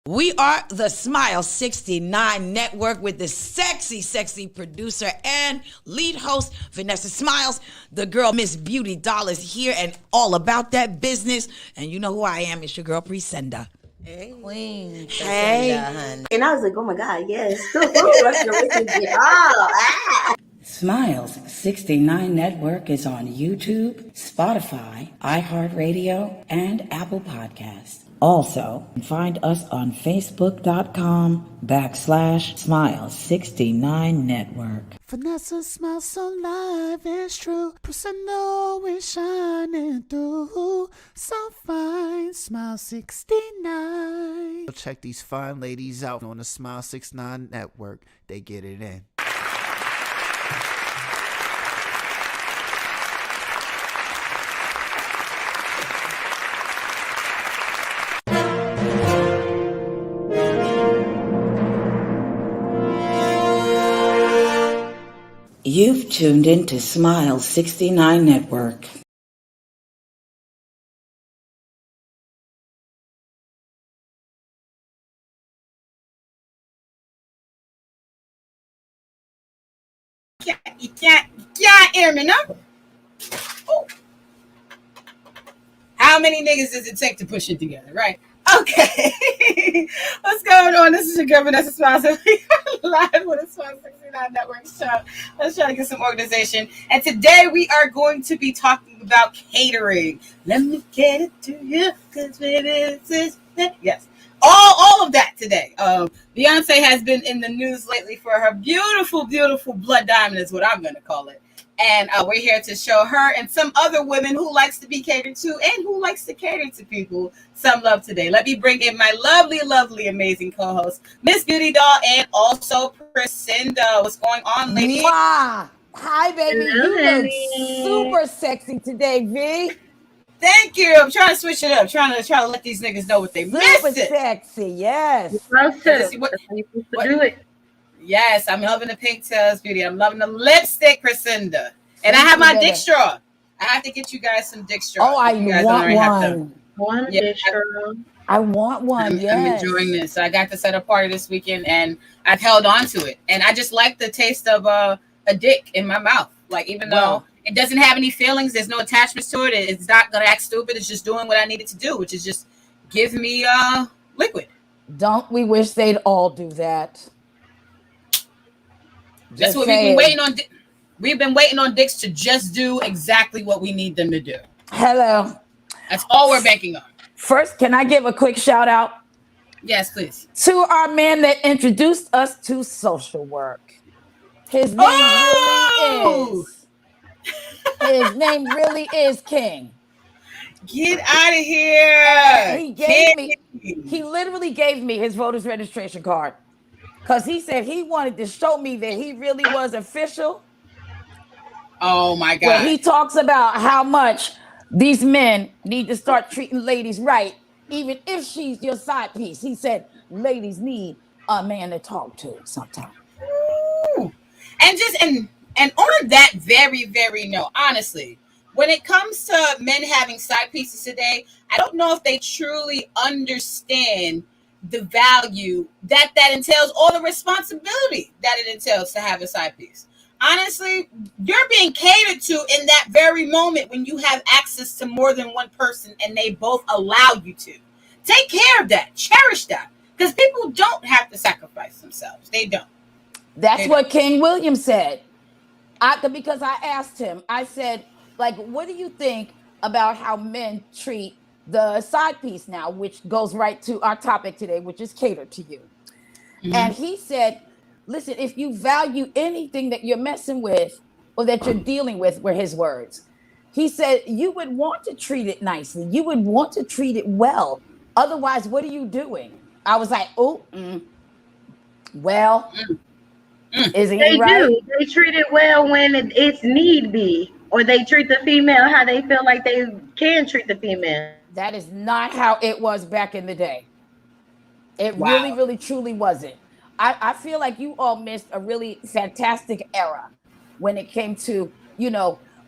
We are the Smile 69 Network with the sexy producer and lead host, Vanessa Smiles. The girl, Mz.Beautidoll, is here and all about that business. And you know who I am. It's your girl, Presenda. Hey. Queen. Hey. And I was like, oh my God, yes. Smiles 69 Network is on YouTube, Spotify, iHeartRadio, and Apple Podcasts. Also, find us on Facebook.com/Smiles69 Network. Vanessa smiles so live, it's true. Presenda is shining through. So fine, Smile 69. Check these fine ladies out on the Smile 69 Network. They get it in. You've tuned in to Smile 69 Network. You can't hear me, no? Ooh. How many niggas does it take to push it together, right? Okay. What's going on? This is your girl, Vanessa Smiles. Live with a Smile 69 Network show. Let's try to get some organization. And today we are going to be talking about catering. Let me get it to you, because it is. Yes. All of that today. Beyonce has been in the news lately for her beautiful blood diamond is what I'm going to call it. And we're here to show her and some other women who likes to be catered to and who likes to cater to people some love today. Let me bring in my lovely, amazing co-host, Mz.Beautidoll, and also Presenda. What's going on, lady? Mwah. Hi, baby. You look super sexy today, V. Thank you. I'm trying to switch it up. Trying to let these niggas know what they missed. Super sexy, yes. What you supposed to do it. Yes, I'm loving the pigtails, beauty. I'm loving the lipstick, Presenda. And I have my dick straw. I have to get you guys some dick straw. Oh, I want one. I want one, yes. I'm enjoying this. So I got to set a party this weekend, and I've held on to it. And I just like the taste of a dick in my mouth. Like, even though it doesn't have any feelings, there's no attachments to it, it's not going to act stupid. It's just doing what I needed to do, which is just give me liquid. Don't we wish they'd all do that? That's what we've been waiting on. We've been waiting on dicks to just do exactly what we need them to do. Hello. That's all we're banking on. First, can I give a quick shout out? Yes, please. To our man that introduced us to social work. His name really is King. Get out of here. He literally gave me his voter's registration card. Because he said he wanted to show me that he really was official. Oh, my God. Where he talks about how much these men need to start treating ladies right, even if she's your side piece. He said ladies need a man to talk to sometimes. Ooh. And on that very note, honestly, when it comes to men having side pieces today, I don't know if they truly understand the value that entails, or the responsibility that it entails to have a side piece. Honestly, you're being catered to in that very moment when you have access to more than one person and they both allow you to. Take care of that. Cherish that. Because people don't have to sacrifice themselves. They don't. That's what King William said. Because I asked him, I said, like, what do you think about how men treat the side piece now, which goes right to our topic today, which is catered to you. Mm-hmm. And he said, listen, if you value anything that you're messing with or that you're dealing with, were his words. He said, you would want to treat it nicely. You would want to treat it well. Otherwise, what are you doing? I was like, isn't he right? They treat it well when it's need be, or they treat the female how they feel like they can treat the female. That is not how it was back in the day. It really, truly wasn't. I feel like you all missed a really fantastic era when it came to,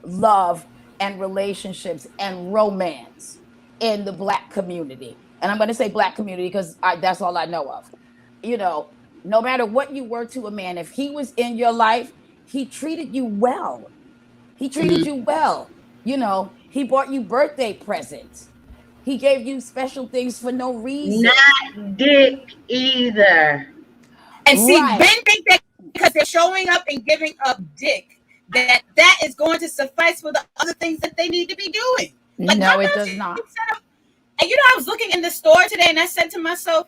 love and relationships and romance in the Black community. and I'm going to say black community because that's all I know of. You know, no matter what you were to a man, if he was in your life, he treated you well. He treated you well. You know, he bought you birthday presents. He gave you special things for no reason. Not dick either. And see, Right. men think that because they're showing up and giving up dick, that is going to suffice for the other things that they need to be doing. Like, No, how it about does you not. set up? And I was looking in the store today, and I said to myself,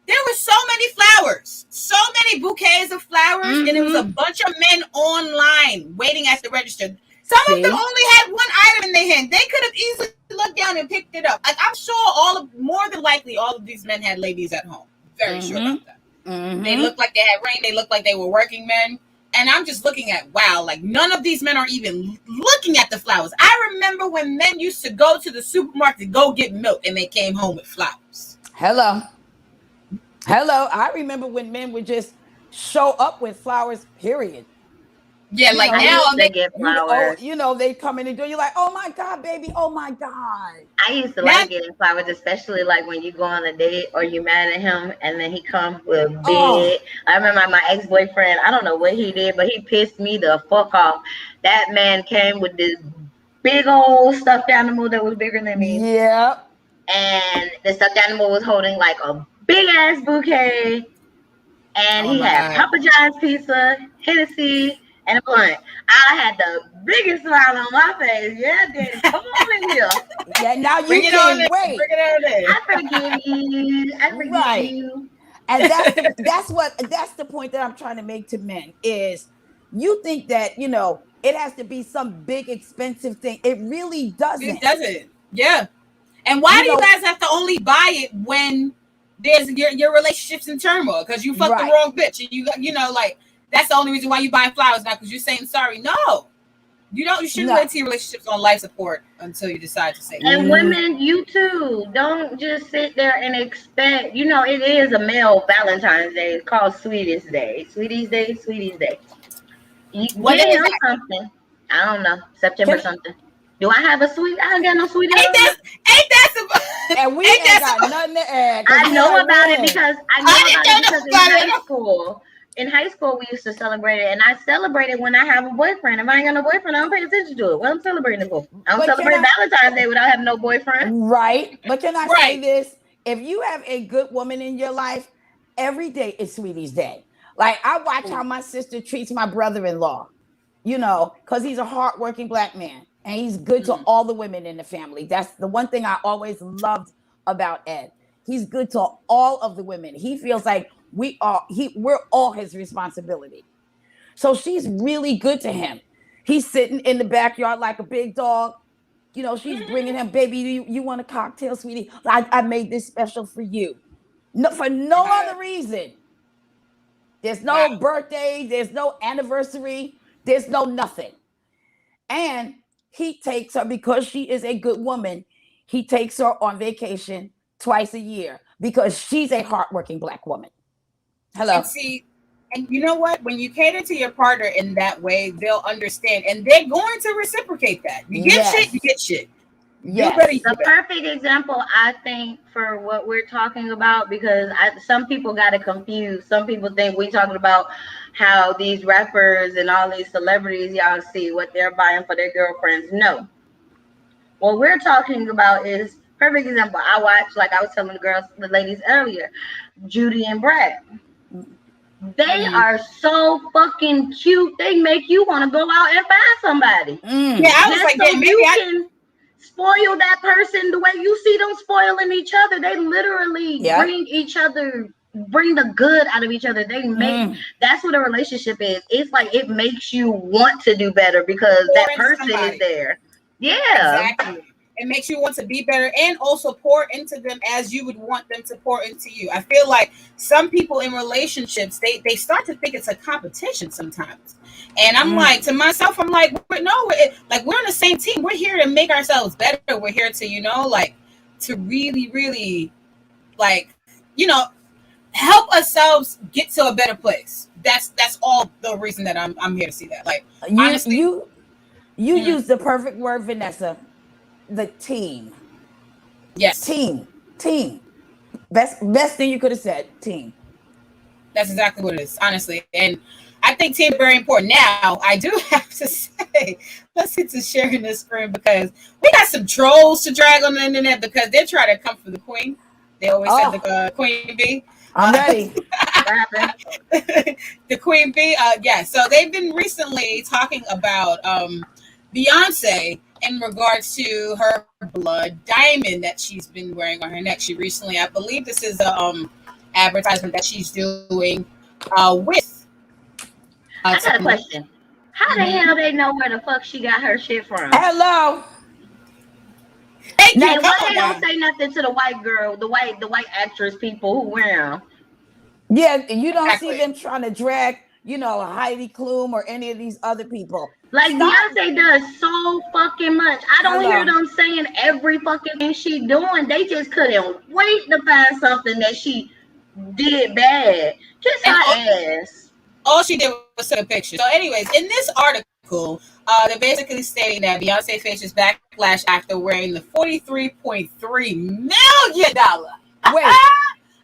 there were so many flowers, so many bouquets of flowers, and it was a bunch of men online waiting at the register. Some of them only had one item in their hand. They could have easily looked down and picked it up. Like, I'm sure more than likely, all of these men had ladies at home. Very sure about that. They looked like they had rain. They looked like they were working men. And I'm just looking at, wow, like none of these men are even looking at the flowers. I remember when men used to go to the supermarket to go get milk and they came home with flowers. Hello. I remember when men would just show up with flowers, period. Yeah, like I now used to get flowers. They come in and do. You're like, oh my god, baby, oh my god. I used to like getting flowers, especially like when you go on a date or you mad at him and then he comes with big. Oh. I remember my ex-boyfriend. I don't know what he did, but he pissed me the fuck off. That man came with this big old stuffed animal that was bigger than me. Yeah. And the stuffed animal was holding like a big ass bouquet, and he had Papa John's pizza, Hennessy, and a blunt. I had the biggest smile on my face. Yeah, Daddy, come on in here. Yeah, now you can't wait. Bring it on I forgive you. I forgive you. And that's the point that I'm trying to make to men is you think that, it has to be some big expensive thing. It really doesn't. It doesn't. Yeah. And why do you guys have to only buy it when there's your relationship's in turmoil? Because you fucked the wrong bitch. And like that's the only reason why you buying flowers now, because you're saying sorry. No. You shouldn't wait till your relationship's on life support until you decide to say and women, you too. Don't just sit there and expect, it is a male Valentine's Day. It's called Sweetest Day. Sweeties Day. What is that? Something. I don't know. September something. Do I have a sweet? I don't got no sweet. Ain't that some? And we ain't got nothing to add. I know about it because in high school. In high school, we used to celebrate it, and I celebrate it when I have a boyfriend. If I ain't got no boyfriend, I don't pay attention to it. What I'm celebrating it for? I don't celebrate Valentine's Day without having no boyfriend. Right. But can I say this? If you have a good woman in your life, every day is Sweetie's Day. Like, I watch how my sister treats my brother-in-law, because he's a hardworking black man. And he's good to all the women in the family. That's the one thing I always loved about Ed. He's good to all of the women. He feels like we're all his responsibility. So she's really good to him. He's sitting in the backyard like a big dog. She's bringing him, baby, you want a cocktail, sweetie? I made this special for you. No, for no other reason. There's no birthday. There's no anniversary. There's no nothing. And he takes her, because she is a good woman, he takes her on vacation twice a year because she's a hardworking black woman. Hello. And see, and you know what? When you cater to your partner in that way, they'll understand, and they're going to reciprocate that. You get shit, you get shit. Yes. The perfect example, I think, for what we're talking about, because some people got it confused. Some people think we're talking about how these rappers and all these celebrities, y'all see what they're buying for their girlfriends. No. What we're talking about is, perfect example, I watched, like I was telling the ladies earlier, Judy and Brad. They are so fucking cute. They make you want to go out and find somebody. Yeah, I was like, so you can spoil that person the way you see them spoiling each other. They literally bring the good out of each other. They make that's what a relationship is. It's like it makes you want to do better because that person is there. Yeah, exactly. It makes you want to be better and also pour into them as you would want them to pour into you. I feel like some people in relationships, they start to think it's a competition sometimes. And I'm like, to myself, I'm like, we're on the same team. We're here to make ourselves better. We're here to, to really, really, help ourselves get to a better place. That's all the reason that I'm here to see that. Like, honestly, you use the perfect word, Vanessa. The team. Yes. Team. Team. Best thing you could have said. Team. That's exactly what it is, honestly. And I think team is very important. Now, I do have to say, let's get to sharing this screen because we got some trolls to drag on the internet because they're trying to come for the queen. They always said the queen bee. I'm ready. The queen bee. Yeah. So they've been recently talking about Beyonce in regards to her blood diamond that she's been wearing on her neck. She recently, I believe this is a advertisement that she's doing with. I got a question. How the hell they know where the fuck she got her shit from? Hello. Thank you. And why they don't say nothing to the white girl, the white actress people who wear them? Yeah, you don't see them trying to drag, Heidi Klum or any of these other people. Like Beyonce does so fucking much. I don't hear them saying every fucking thing she doing. They just couldn't wait to find something that she did bad. Just her ass. All she did was take a picture. So, anyways, in this article, they're basically stating that Beyonce faces backlash after wearing the $43.3 million. Wait,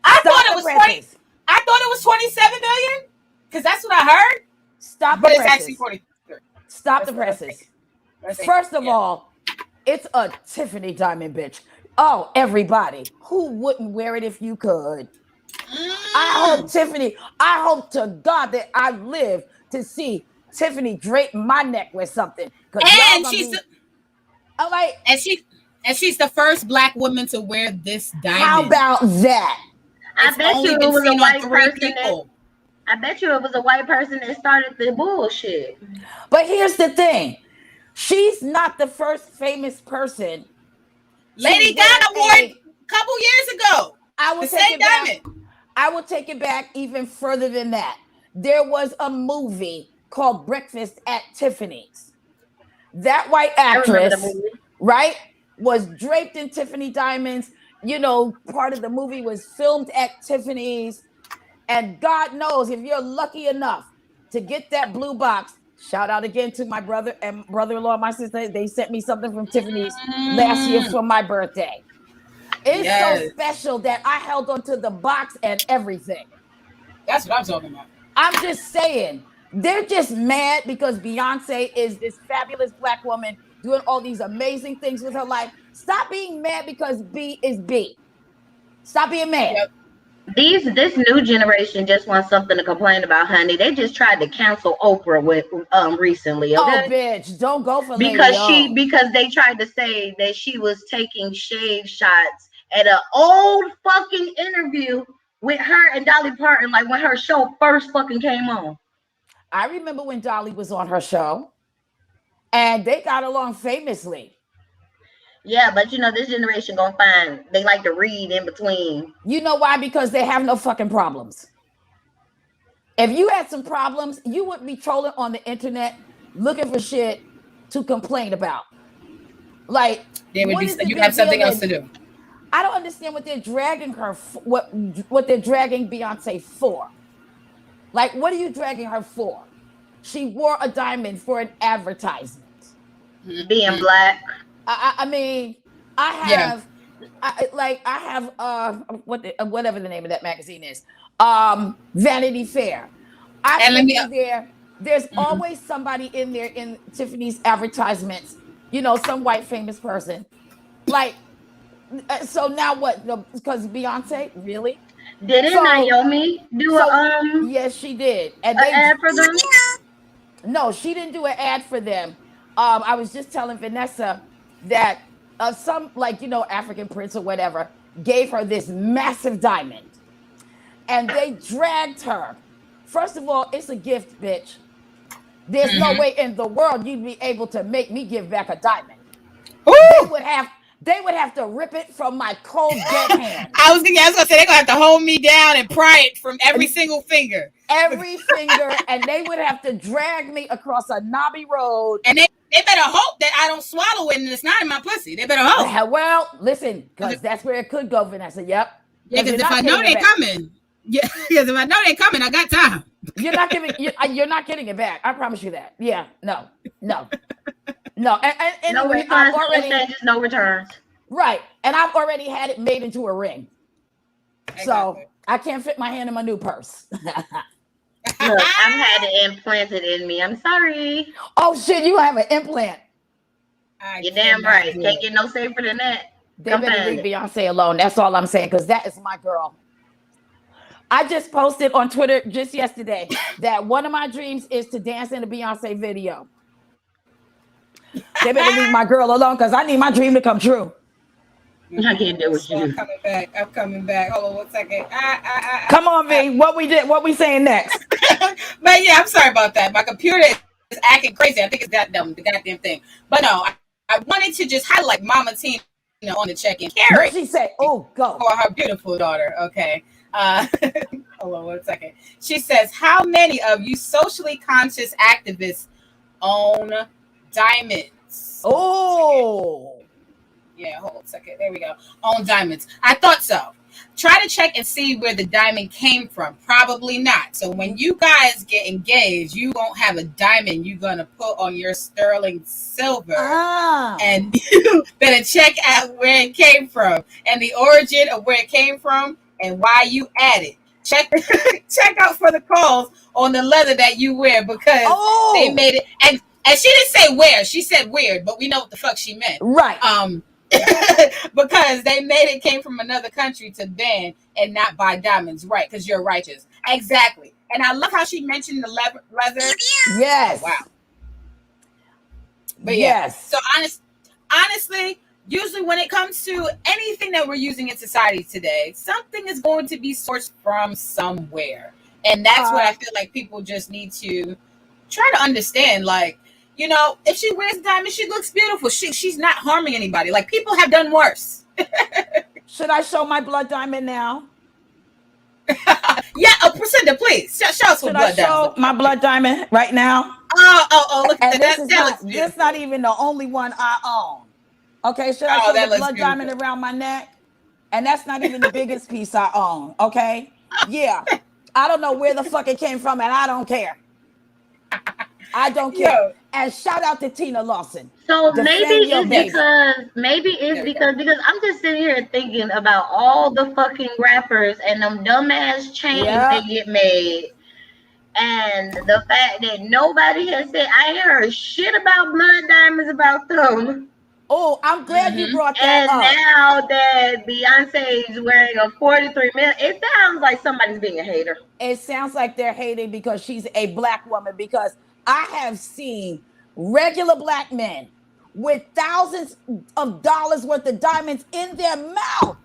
I thought it was 20. I thought it was 27 million because that's what I heard. Stop but the it's presses. Actually 43. Stop the presses. First of all, it's a Tiffany diamond, bitch. Oh, everybody, who wouldn't wear it if you could? I hope to God that I live to see Tiffany drape my neck with something. And she's the first black woman to wear this diamond. How about that? I bet you it was a white person. I bet you it was a white person that started the bullshit. But here's the thing. She's not the first famous person. Lady Gaga wore it a couple years ago. I will take it back even further than that. There was a movie called Breakfast at Tiffany's. That white actress, right, was draped in Tiffany diamonds. Part of the movie was filmed at Tiffany's. And God knows if you're lucky enough to get that blue box, shout out again to my brother and brother-in-law, my sister. They sent me something from Tiffany's last year for my birthday. It's so special that I held onto the box and everything. That's what I'm talking about. I'm just saying, they're just mad because Beyonce is this fabulous black woman doing all these amazing things with her life. Stop being mad because B is B. Stop being mad. Yep. This new generation just wants something to complain about, honey. They just tried to cancel Oprah with recently. Okay? Oh, bitch, don't go for because they tried to say that she was taking shave shots at an old fucking interview with her and Dolly Parton, like when her show first fucking came on. I remember when Dolly was on her show, and they got along famously. Yeah, but this generation gonna find they like to read in between. You know why? Because they have no fucking problems. If you had some problems, you wouldn't be trolling on the internet looking for shit to complain about. Like, you have something else to do. I don't understand what they're dragging her what they're dragging Beyonce for. Like, what are you dragging her for? She wore a diamond for an advertisement. Being black. I mean, I have whatever the name of that magazine is, Vanity Fair. There's always somebody in there in Tiffany's advertisements, some white famous person. Like, so now what? Because Beyonce, really? Didn't Naomi do yes, she did. And an ad for them? No, she didn't do an ad for them. I was just telling Vanessa that some African prince or whatever gave her this massive diamond, and they dragged her. First of all, it's a gift, bitch. There's no way in the world you'd be able to make me give back a diamond. They would have to rip it from my cold dead hand. I was gonna say they're gonna have to hold me down and pry it from every single finger. Every finger, and they would have to drag me across a knobby road. And they better hope that I don't swallow it and it's not in my pussy. They better hope. Well, listen, because that's where it could go, Vanessa. Yep. Yeah, because if I know they're coming, I got time. You're not getting it back. I promise you that. Yeah, no. And No anyway, refunds, no returns. Right. And I've already had it made into a ring. So Exactly. I can't fit my hand in my new purse. Look, I've had it implanted in me. I'm sorry. Oh shit, you have an implant. I You're damn cannot right. do Can't it. get no safer than that. They Come better find leave it. Beyonce alone. That's all I'm saying, because that is my girl. I just posted on Twitter just yesterday that one of my dreams is to dance in a Beyonce video. They better leave my girl alone because I need my dream to come true. I can't deal with So I'm you. coming back. I'm coming back. Hold on one second. Come on, V. What we did, what we saying next? But yeah, I'm sorry about that. My computer is acting crazy. I think it's that dumb, the goddamn thing. But no, I wanted to just highlight Mama Tina on the check-in. What Carrie she say? Oh, go. for her beautiful daughter. Okay. Uh, hold on one second. She says, how many of you socially conscious activists own diamonds? Oh. Yeah, hold on a second. There we go. Own diamonds. I thought so. Try to check and see where the diamond came from. Probably not. So when you guys get engaged, you won't have a diamond you're going to put on your sterling silver. Ah. And you better check out where it came from and the origin of where it came from and why you added. Check out for the calls on the leather that you wear because they made it. And she didn't say where. She said weird, but we know what the fuck she meant. Right. Because they made it came from another country to ban and not buy diamonds, right? Because you're righteous, exactly. And I love how she mentioned the leather. Yes. Oh, wow. But yes. Yeah. So honestly, usually when it comes to anything that we're using in society today, something is going to be sourced from somewhere, and that's what I feel like people just need to try to understand. Like, you know, if she wears a diamond, she looks beautiful. She's not harming anybody. Like, people have done worse. Should I show my blood diamond now? Yeah, Priscilla, please show us what blood diamond. Should I show my blood diamond right now? Oh! Look at that. This is not even the only one I own. Okay, should I show the blood diamond around my neck? And that's not even the biggest piece I own. Okay, yeah, I don't know where the fuck it came from, and I don't care. I don't care. Yo. And shout out to Tina Lawson. So maybe it's because I'm just sitting here thinking about all the fucking rappers and them dumbass chains they get made. And the fact that nobody has said, I ain't heard shit about blood diamonds about them. Oh, I'm glad you brought that up. And now that Beyonce is wearing a 43 million, it sounds like somebody's being a hater. It sounds like they're hating because she's a black woman, because I have seen regular black men with thousands of dollars worth of diamonds in their mouth.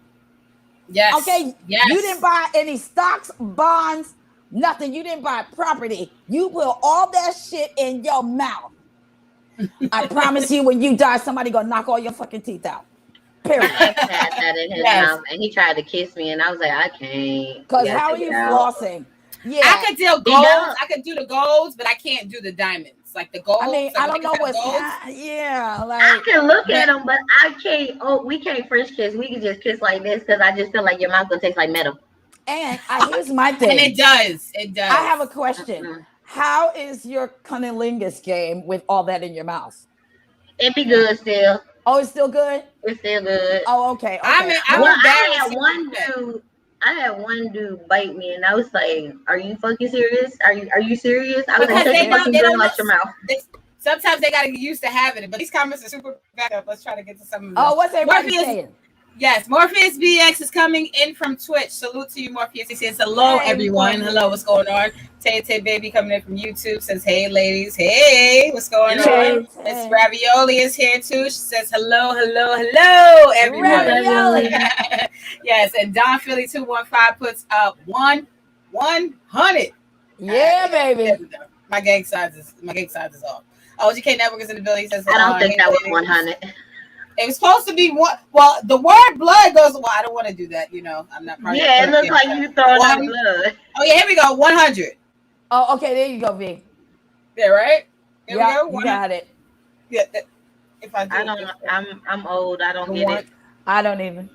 Yes. Okay. Yes. You didn't buy any stocks, bonds, nothing. You didn't buy property. You put all that shit in your mouth. I promise you, when you die, somebody gonna knock all your fucking teeth out. Period. I had that in his mouth, and he tried to kiss me, and I was like, I can't. Because how are you flossing? Yeah, I could do golds. I could do the golds, but I can't do the diamonds. Like the golds. I mean, I don't know what's like I can look at them, but I can't. Oh, we can't French kiss. We can just kiss like this because I just feel like your mouth gonna taste like metal. And here's my thing. And it does. It does. I have a question. How is your cunnilingus game with all that in your mouth? It be good still. Oh, it's still good? It's still good. Oh, okay. I had one dude bite me, and I was like, "Are you fucking serious? Are you serious?" I was like, "Take your fucking tongue out your mouth." Sometimes they gotta get used to having it, but these comments are super back up. Let's try to get to some of them. Oh, what's everybody saying? Yes, Morpheus BX is coming in from Twitch. Salute to you, Morpheus. He says, hello, everyone. Hello, what's going on? Tay Baby coming in from YouTube says, hey, ladies. Hey, what's going on? Miss Ravioli is here, too. She says, hello, everyone. Ravioli. Yes, and Don Philly 215 puts up 100. Yeah, baby. My gang size is off. OGK Network is in the building. He says, I don't think that was 100. It was supposed to be one. Well, the word blood goes. Well, I don't want to do that. You know, I'm not. Yeah, it looks like you throwing out blood. Oh yeah, here we go. 100. Oh, okay. There you go, V. Yeah, right. Here we go. You got it. Yeah. If I don't. I'm old. I don't get it. I don't even.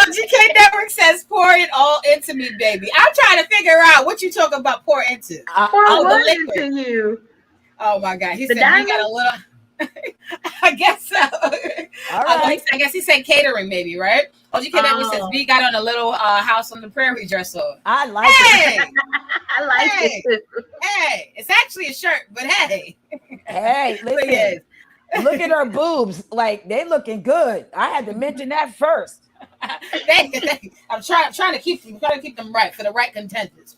GK Network says, pour it all into me, baby. I'm trying to figure out what you talking about. Pour into. Pour what into you? Oh my God! He said he got a little. I guess so. All right. I guess he said catering, maybe, right? OGK Network says Oh. B got on a little house on the prairie dress on. I like it. Hey, I like Hey. it. hey, it's actually a shirt, but hey, Hey, look listen. at it. Look at her boobs. Like, they looking good. I had to mention that first. Thank you. I'm trying to keep them right for the right contenders.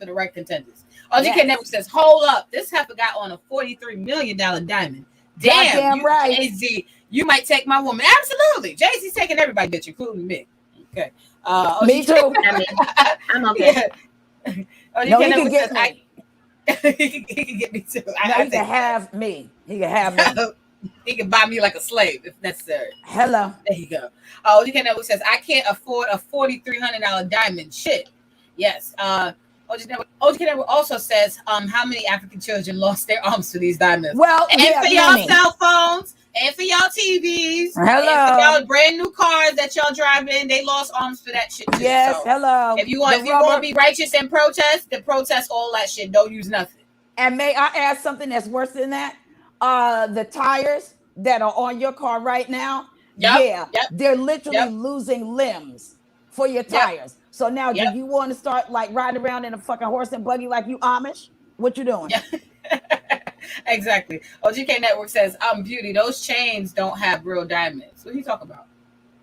OGK Yes. Network says, hold up, this heifer got on a $43 million diamond. Damn, Goddamn you, right. Jay-Z, you might take my woman. Absolutely. Jay-Z's taking everybody, bitch, including me. Okay. Me too. I mean, I'm okay. Yeah. No, OGK he can Network get says, me. he can get me too. No, I he can think have me. He can have me. he can buy me like a slave if necessary. Hello. There you go. OGK Network says, I can't afford a $4,300 diamond. Shit. Yes. OGK Network also says, how many African children lost their arms for these diamonds? Well, And yeah, for y'all many. cell phones, and for y'all TVs, Hello. and for y'all brand new cars that y'all drive in, they lost arms for that shit too. Yes, So hello. if you want to be righteous and protest, then protest all that shit. Don't use nothing. And may I add something that's worse than that? The tires that are on your car right now, Yep. they're literally Yep. losing limbs for your Yep. tires. So now, Yep. do you want to start like riding around in a fucking horse and buggy like you Amish? What you doing? Yeah. Exactly. OGK Network says, Beauty, those chains don't have real diamonds. What are you talking about?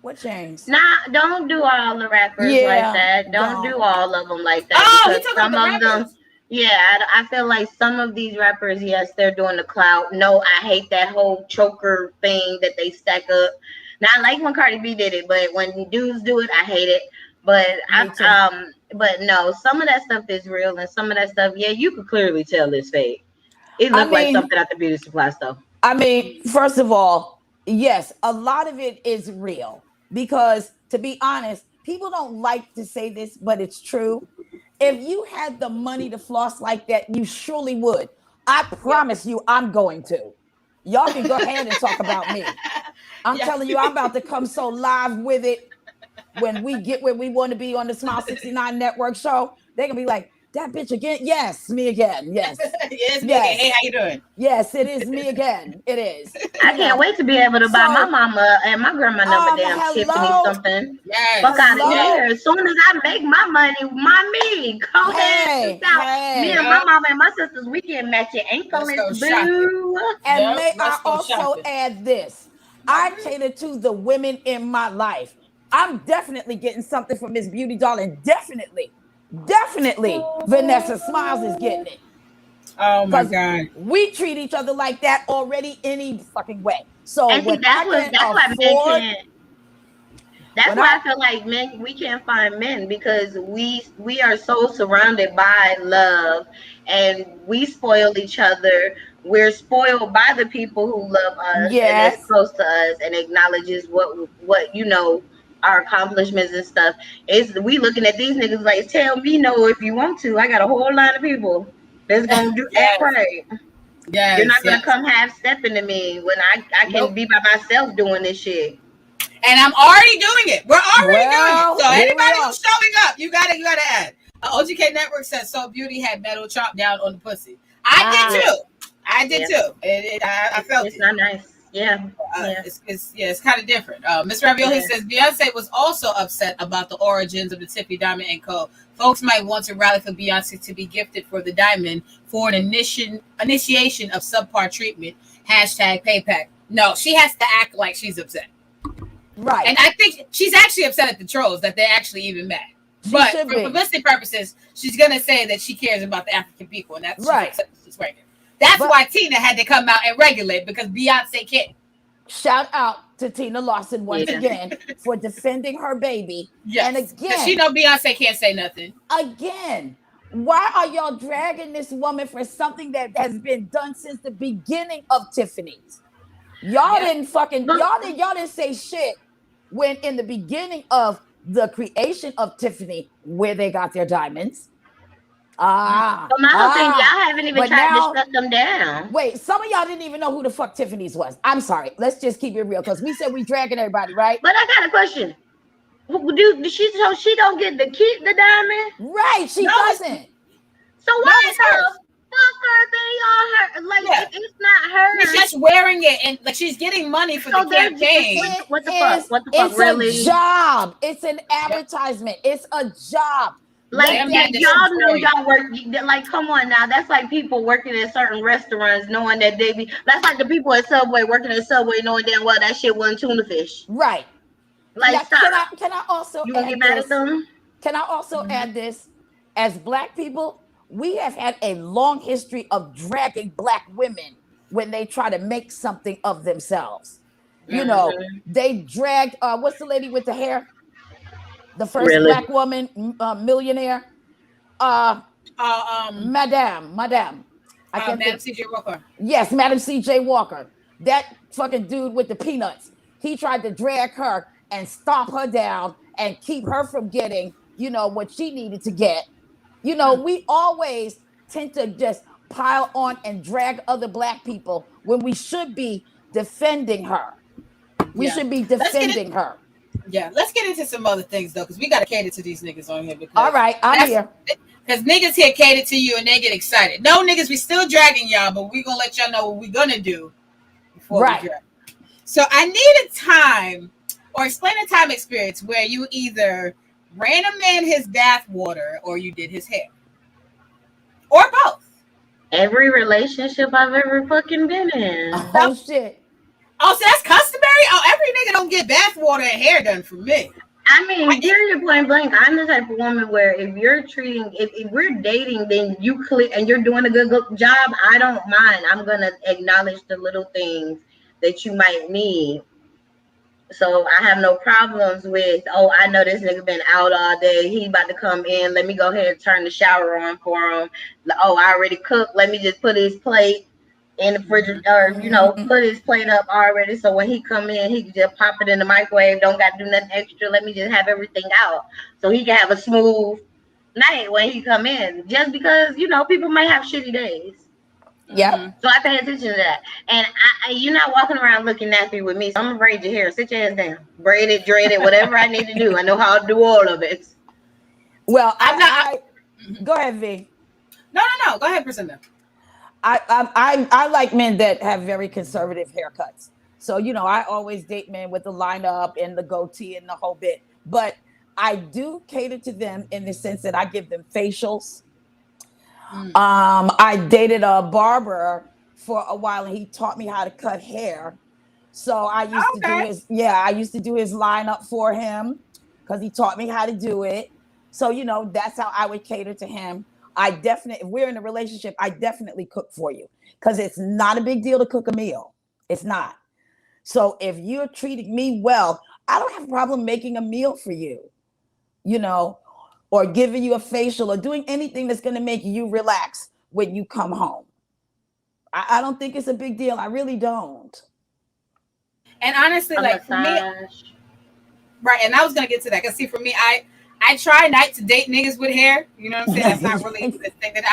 What chains? Nah, don't do all the rappers Yeah, like that. Don't don't. do all of them like that. Oh, he because talking about the rappers. I feel like some of these rappers, yes, they're doing the clout. No, I hate that whole choker thing that they stack up. Now, I like when Cardi B did it, but when dudes do it, I hate it. But Me too. but no, some of that stuff is real, and some of that stuff, yeah, you could clearly tell it's fake. It I looked like mean, something at the beauty supply store. I mean, first of all, yes, a lot of it is real because, to be honest, people don't like to say this, but it's true. If you had the money to floss like that, you surely would. I promise you, I'm going to. Y'all can go ahead and talk about me. I'm telling you, I'm about to come so live with it when we get where we want to be on the Smile 69 Network show. They're going to be like, that bitch again? Yes, me again. Yes. Yes, me again. Hey, how you doing? Yes, it is me again. It is. I can't wait to be able to buy my mama and my grandma number damn Tiffany something. Yes. Fuck out of here. As soon as I make my money, me. Go ahead. Me and my mama and my sisters, we can match your anklets, boo. And may I also add this. I cater to the women in my life. I'm definitely getting something from Mz.Beautidoll, and definitely Vanessa Smilez is getting it. Oh my God. We treat each other like that already any fucking way. So and when see, that's why I feel like men, we can't find men because we are so surrounded by love and we spoil each other. We're spoiled by the people who love us and that's close to us and acknowledges what you know, our accomplishments and stuff. Is we looking at these niggas like, tell me no if you want to. I got a whole line of people that's gonna do act right. Yes, you're not gonna come half stepping to me when I can be by myself doing this shit. And I'm already doing it. We're already doing it. So anybody who's showing up, you gotta add. OGK Network says So Beauty had metal chopped down on the pussy. I did too. I felt it's not nice. Yeah. It's kind of different. Miss Ravioli says Beyonce was also upset about the origins of the Tiffany Diamond and Co. Folks might want to rally for Beyonce to be gifted for the diamond for an initiation of subpar treatment. #payback. No, she has to act like she's upset. Right. And I think she's actually upset at the trolls that they're actually even mad. But for publicity purposes, she's gonna say that she cares about the African people, and that's right. That's why Tina had to come out and regulate because Beyonce can't. Shout out to Tina Lawson once again for defending her baby. Yes. And again, she know Beyonce can't say nothing. Again, why are y'all dragging this woman for something that has been done since the beginning of Tiffany's? Y'all didn't say shit when in the beginning of the creation of Tiffany where they got their diamonds. But my whole thing, y'all haven't even tried to shut them down. Wait, some of y'all didn't even know who the fuck Tiffany's was. I'm sorry. Let's just keep it real because we said we dragging everybody, right? But I got a question. She don't get to keep the diamond? Right, she doesn't. So why the fuck are they her. Like Yeah. it's not her. She's just wearing it, and like she's getting money for the they're campaign. what the fuck? What the fuck? It's Really? a job. It's an advertisement. It's a job. Like Damn, that y'all know discriminatory. y'all work. Like, come on now. That's like people working at certain restaurants knowing that they be. That's like the people at Subway working at Subway knowing damn well that shit wasn't tuna fish. Right. Like, Now, stop. can I also You gonna get add mad this? at them? Can I also add this? As Black people, we have had a long history of dragging Black women when they try to make something of themselves. You know, they dragged, what's the lady with the hair? The first Really? Black woman millionaire? Madame. I can't Madam think. C.J. Walker. Yes, Madam C.J. Walker. That fucking dude with the peanuts. He tried to drag her and stomp her down and keep her from getting, you know, what she needed to get. You know, we always tend to just pile on and drag other Black people when we should be defending her. We should be defending her. Yeah, let's get into some other things though, because we got to cater to these niggas on here. Because all right, I'm here. Because niggas here cater to you and they get excited. No, niggas, we still dragging y'all, but we gonna let y'all know what we gonna do before we drag. So I need a time, or explain a time experience where you either ran a man his bath water or you did his hair, or both. Every relationship I've ever fucking been in. Oh shit. Oh, so that's customary? Oh, every nigga don't get bath water and hair done for me. I mean, period, point blank. I'm the type of woman where if you're treating, if we're dating, then you click and you're doing a good job, I don't mind. I'm gonna acknowledge the little things that you might need. So I have no problems with, oh, I know this nigga been out all day. He about to come in. Let me go ahead and turn the shower on for him. Oh, I already cooked. Let me just put his plate in the fridge, or you know, put his plate up already, so when he come in, he can just pop it in the microwave. Don't got to do nothing extra. Let me just have everything out, so he can have a smooth night when he come in. Just because, you know, people might have shitty days. Yeah. So I pay attention to that, and you're not walking around looking nappy with me. So I'm gonna braid your hair. Sit your ass down, braid it, dread it, whatever I need to do. I know how to do all of it. Well, go ahead, V. No. Go ahead, Priscilla. I like men that have very conservative haircuts. So, you know, I always date men with the lineup and the goatee and the whole bit. But I do cater to them in the sense that I give them facials. I dated a barber for a while and he taught me how to cut hair. So I used to do his lineup for him because he taught me how to do it. So, you know, that's how I would cater to him. If we're in a relationship, I definitely cook for you because it's not a big deal to cook a meal. It's not. So if you're treating me well, I don't have a problem making a meal for you, you know, or giving you a facial or doing anything that's going to make you relax when you come home. I don't think it's a big deal. I really don't. And honestly, like for me, right, and I was going to get to that because see, for me, I try not to date niggas with hair. You know what I'm saying? That's not really the thing that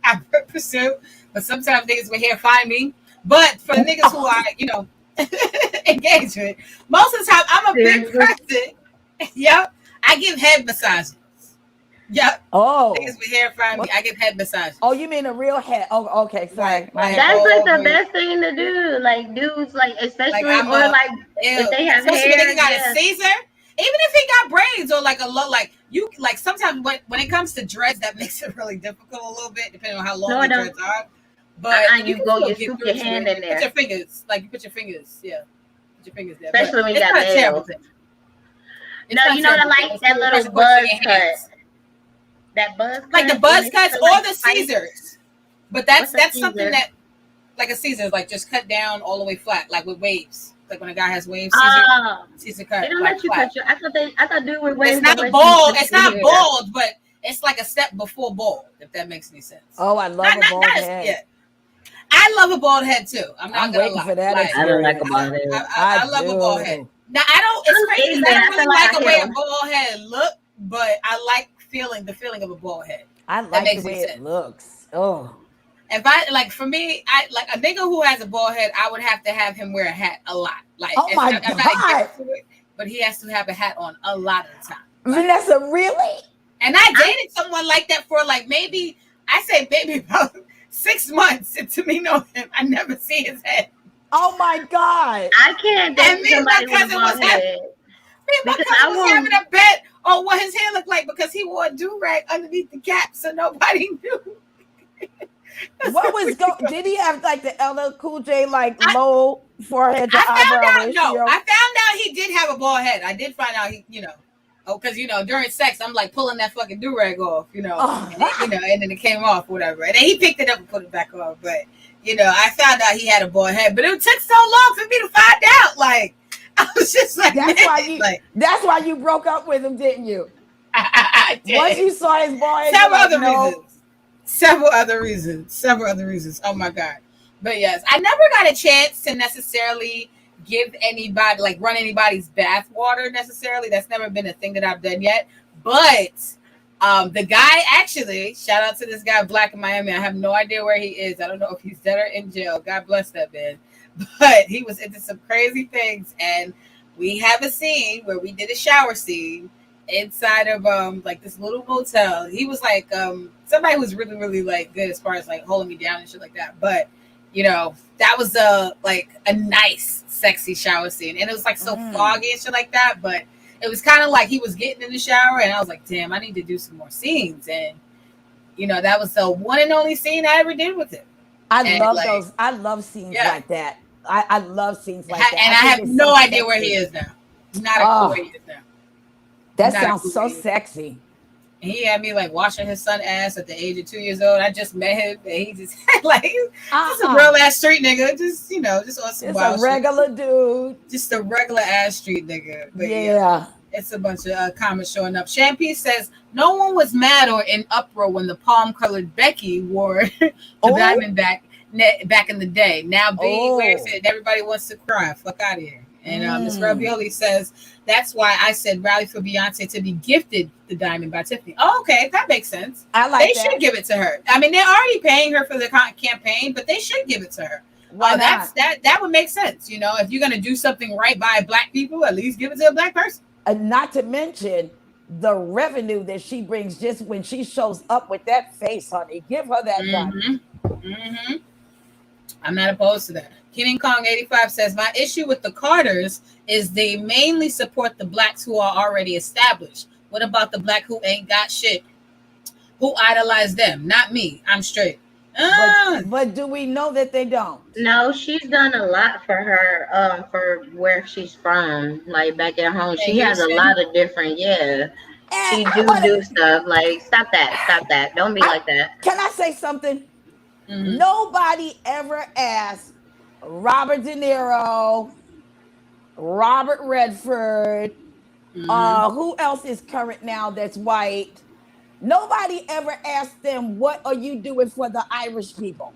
I pursue. But sometimes niggas with hair find me. But for the niggas who I, you know, engage with, most of the time I'm a big person. Yep. I give head massages. Yep. Oh. Niggas with hair find me. I give head massages. Oh, you mean a real head? Oh, okay. Sorry. Right. That's like the best thing to do. Like dudes, like especially if they have hair. When they got a Caesar. Even if he got braids or like a low, like you, like sometimes when it comes to dreads, that makes it really difficult a little bit, depending on how long the dreads are. But you scoop your hand in there. Put your fingers, put your fingers there. Especially when you got nails. No, you know what I like? That little buzz cut. That buzz cut. Like the buzz cuts or the Caesars. But that's something that, like a Caesar is like just cut down all the way flat, like with waves. Like when a guy has waves, Caesar cut. They don't let you cut your. I thought dude with waves. It's not bald. It's not bald, but it's like a step before bald. If that makes any sense. Oh, I love a bald head. Yeah. I love a bald head too. I'm not gonna lie. For that. Like, I don't like a bald head. I love a bald head. Now I don't. It's crazy. I don't really like the way a bald head look, but I like the feeling of a bald head. I like the way it looks. Oh. If I like, for me, I like a nigga who has a bald head. I would have to have him wear a hat a lot. Like, oh my God! But he has to have a hat on a lot of the time. Vanessa, really? And I dated someone like that for like maybe about 6 months into me knowing him. I never see his head. Oh my God. I can't And date me and my somebody with a cousin was bald having head because I having won't. a bet on what his hair looked like because he wore a do-rag underneath the cap, so nobody knew. What was did he have like the LL Cool J like low forehead I to found eyebrow out. No, I ratio? found out he did have a bald head. I did find out because during sex I'm like pulling that fucking do rag off, Oh. and then it came off, whatever, and then he picked it up and put it back on. But I found out he had a bald head, but it took so long for me to find out. Like I was just like, that's why you broke up with him, didn't you? I did. Once you saw his bald head, several other reasons. Oh my God. But yes, I never got a chance to necessarily give anybody, like run anybody's bath water necessarily. That's never been a thing that I've done yet. But the guy, actually, shout out to this guy, Black in Miami. I have no idea where he is. I don't know if he's dead or in jail. God bless that man. But he was into some crazy things. And we have a scene where we did a shower scene inside of like this little motel. He was like somebody who was really, really like good as far as like holding me down and shit like that. But that was a nice, sexy shower scene. And it was like so foggy and shit like that. But it was kind of like he was getting in the shower and I was like, damn, I need to do some more scenes. And that was the one and only scene I ever did with him. I love those. I love scenes like that. I love scenes like that. And I have no idea where he is now. Not a clue where he is now. That sounds so sexy. And he had me like washing his son ass at the age of 2 years old. I just met him and he just had just a real ass street nigga. Just just on some it's wild a regular shit. Dude. Just a regular ass street nigga. But yeah. It's a bunch of comments showing up. Champy says no one was mad or in uproar when the palm colored Becky wore the diamond back in the day. Now B wears it and everybody wants to cry. Fuck out of here. And Ms. Ravioli says, that's why I said rally for Beyonce to be gifted the diamond by Tiffany. Oh, okay. That makes sense. I like that. They should give it to her. I mean, they're already paying her for the campaign, but they should give it to her. Why not? That would make sense. If you're going to do something right by Black people, at least give it to a Black person. Not to mention the revenue that she brings just when she shows up with that face, honey. Give her that diamond. I'm not opposed to that. King Kong 85 says, my issue with the Carters is they mainly support the Blacks who are already established. What about the Black who ain't got shit? Who idolize them? Not me. I'm straight. But do we know that they don't? No, she's done a lot for her, for where she's from. Like back at home, she has a lot of different, she do stuff. Like, stop that. Don't be like that. Can I say something? Nobody ever asked Robert De Niro, Robert Redford, who else is current now that's white? Nobody ever asked them, what are you doing for the Irish people?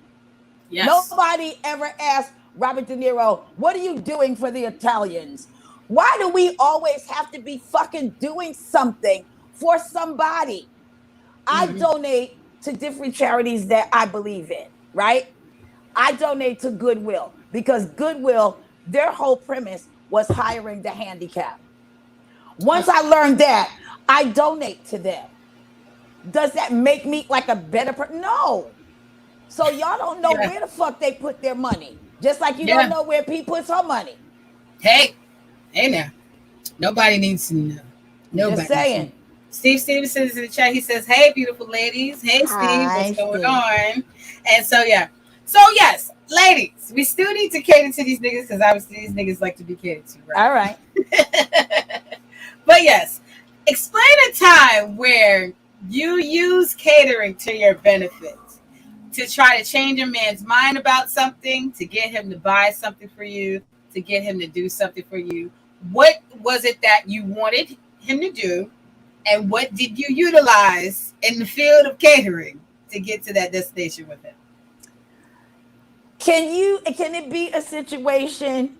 Yes. Nobody ever asked Robert De Niro, what are you doing for the Italians? Why do we always have to be fucking doing something for somebody? I donate to different charities that I believe in, right? I donate to Goodwill because Goodwill, their whole premise was hiring the handicapped. Once I learned that, I donate to them. Does that make me like a better person? No. So y'all don't know where the fuck they put their money. Just like you don't know where P puts her money. Hey now. Nobody needs to know. Nobody. Just saying. Steve Stevenson is in the chat. He says, hey, beautiful ladies. Hey, Steve. Hi, what's going on? And so, yes, ladies, we still need to cater to these niggas because obviously these niggas like to be catered to, right? All right. But yes, explain a time where you use catering to your benefit to try to change a man's mind about something, to get him to buy something for you, to get him to do something for you. What was it that you wanted him to do? And what did you utilize in the field of catering to get to that destination with him? Can it be a situation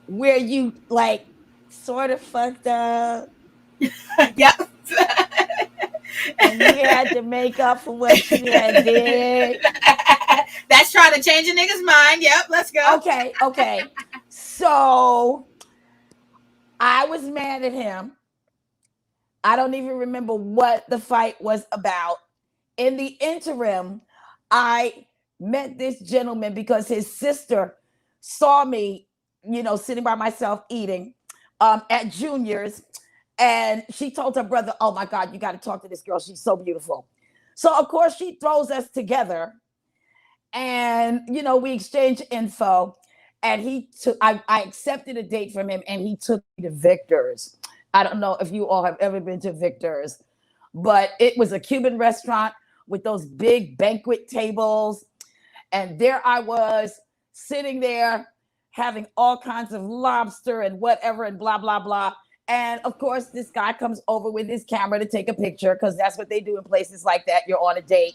where you like sort of fucked up? Yep. And you had to make up for what you had did? That's trying to change a nigga's mind. Yep, let's go. Okay. So I was mad at him. I don't even remember what the fight was about. In the interim, I met this gentleman because his sister saw me, sitting by myself eating at Junior's. And she told her brother, "Oh my God, you got to talk to this girl. She's so beautiful." So, of course, she throws us together and, we exchanged info. And I accepted a date from him and he took me to Victor's. I don't know if you all have ever been to Victor's, but it was a Cuban restaurant with those big banquet tables. And there I was sitting there having all kinds of lobster and whatever and blah, blah, blah. And of course, this guy comes over with his camera to take a picture because that's what they do in places like that. You're on a date.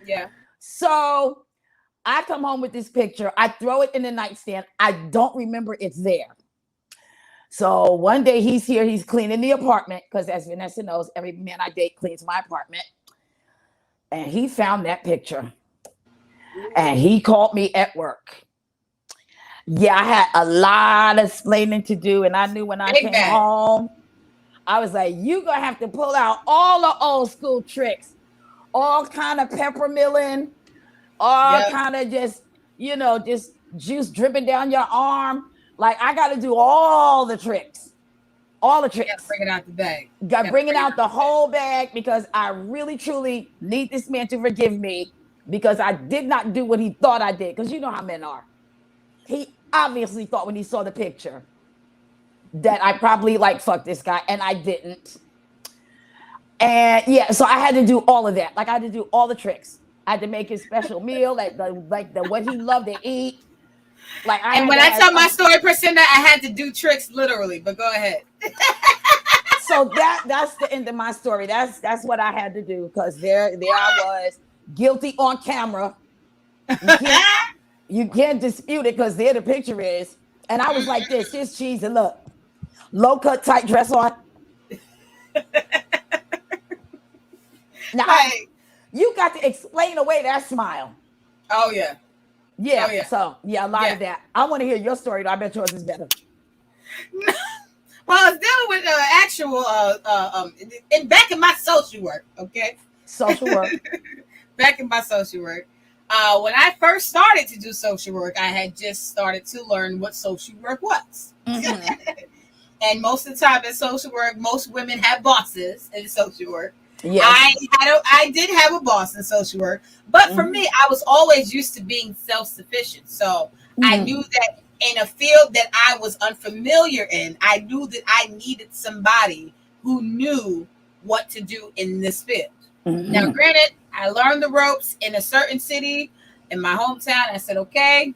Yeah. So I come home with this picture. I throw it in the nightstand. I don't remember it's there. So one day he's here. He's cleaning the apartment because, as Vanessa knows, every man I date cleans my apartment. And he found that picture. And he called me at work. Yeah, I had a lot of explaining to do. And I knew when I came home, I was like, you're going to have to pull out all the old school tricks, all kind of peppermilling, all kind of just juice dripping down your arm. Like, I got to do all the tricks. All the tricks. Bring it out the bag. Bringing out the whole bag because I really, truly need this man to forgive me because I did not do what he thought I did. Because you know how men are. He obviously thought when he saw the picture that I probably fuck this guy, and I didn't. And yeah, so I had to do all of that. Like, I had to do all the tricks. I had to make his special meal, the what he loved to eat. When I tell my story, Priscilla, I had to do tricks literally. But go ahead. So that's the end of my story. That's what I had to do because there I was, guilty on camera. You can't dispute it because there the picture is. And I was like this. Here's cheese and look, low cut tight dress on. Now you got to explain away that smile. Oh yeah. Yeah. Oh, yeah. So yeah, a lot of that. I want to hear your story though. I bet yours is better. Well, I was dealing with actual back in my social work, okay? Social work. Back in my social work. When I first started to do social work, I had just started to learn what social work was. Mm-hmm. And most of the time in social work, most women have bosses in social work. Yes. I did have a boss in social work, but for me, I was always used to being self-sufficient. So I knew that in a field that I was unfamiliar in, I knew that I needed somebody who knew what to do in this field. Mm-hmm. Now, granted, I learned the ropes in a certain city in my hometown. I said, okay,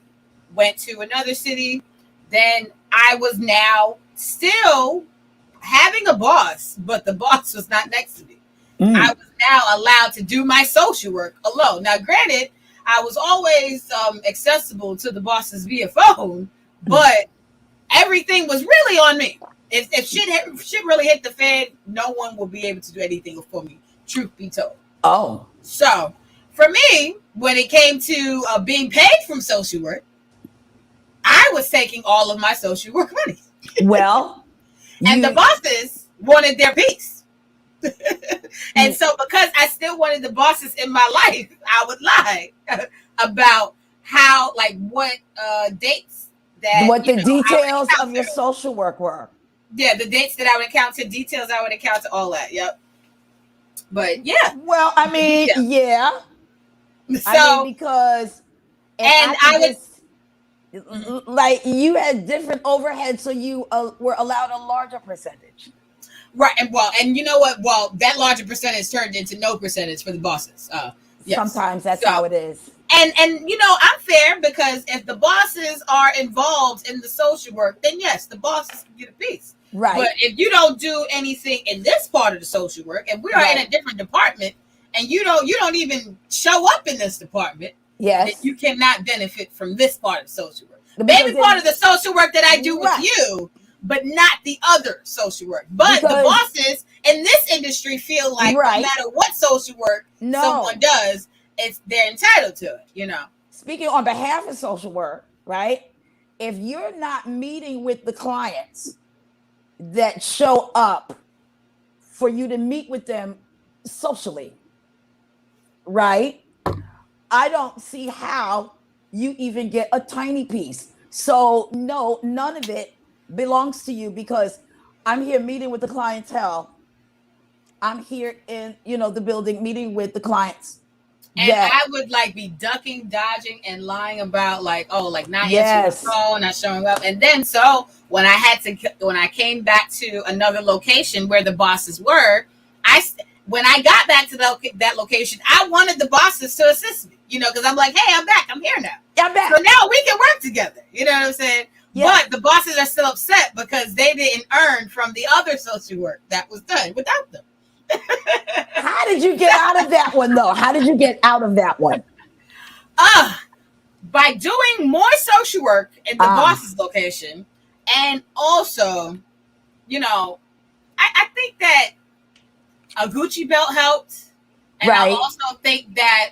went to another city. Then I was now still having a boss, but the boss was not next to me. I was now allowed to do my social work alone. Now, granted, I was always accessible to the bosses via phone, but everything was really on me. If shit really hit the fan, no one will be able to do anything for me, truth be told. Oh. So, for me, when it came to being paid from social work, I was taking all of my social work money. Well. And the bosses wanted their piece. And so because I still wanted the bosses in my life, I would lie about how, what dates that what the details of your social work were. Yeah, the dates that I would encounter, details I would encounter, all that. Yep. But yeah. Well, I mean, yeah. So because you had different overheads, so you were allowed a larger percentage. Right, and you know what? Well, that larger percentage turned into no percentage for the bosses. Yes. Sometimes that's how it is. And I'm fair because if the bosses are involved in the social work, then yes, the bosses can get a piece. Right. But if you don't do anything in this part of the social work, and we are in a different department, and you don't even show up in this department, yes, then you cannot benefit from this part of social work. Maybe part of the social work that I do with you, but not the other social work. But the bosses in this industry feel like no matter what social work someone does, they're entitled to it, Speaking on behalf of social work, right? If you're not meeting with the clients that show up for you to meet with them socially, right? I don't see how you even get a tiny piece. So no, none of it belongs to you because I'm here meeting with the clientele. I'm here in, the building meeting with the clients. And That I would like be ducking, dodging, and lying about like, oh, like not answering the yes. phone, not showing up. And then so when I came back to another location where the bosses were, when I got back to that location, I wanted the bosses to assist me, because I'm like, hey, I'm back, I'm here now. Yeah, I'm back. So now we can work together. You know what I'm saying? Yeah. But the bosses are still upset because they didn't earn from the other social work that was done without them. How did you get out of that one though? How did you get out of that one? By doing more social work in the boss's location, and also, I think that a Gucci belt helped, and Right. I also think that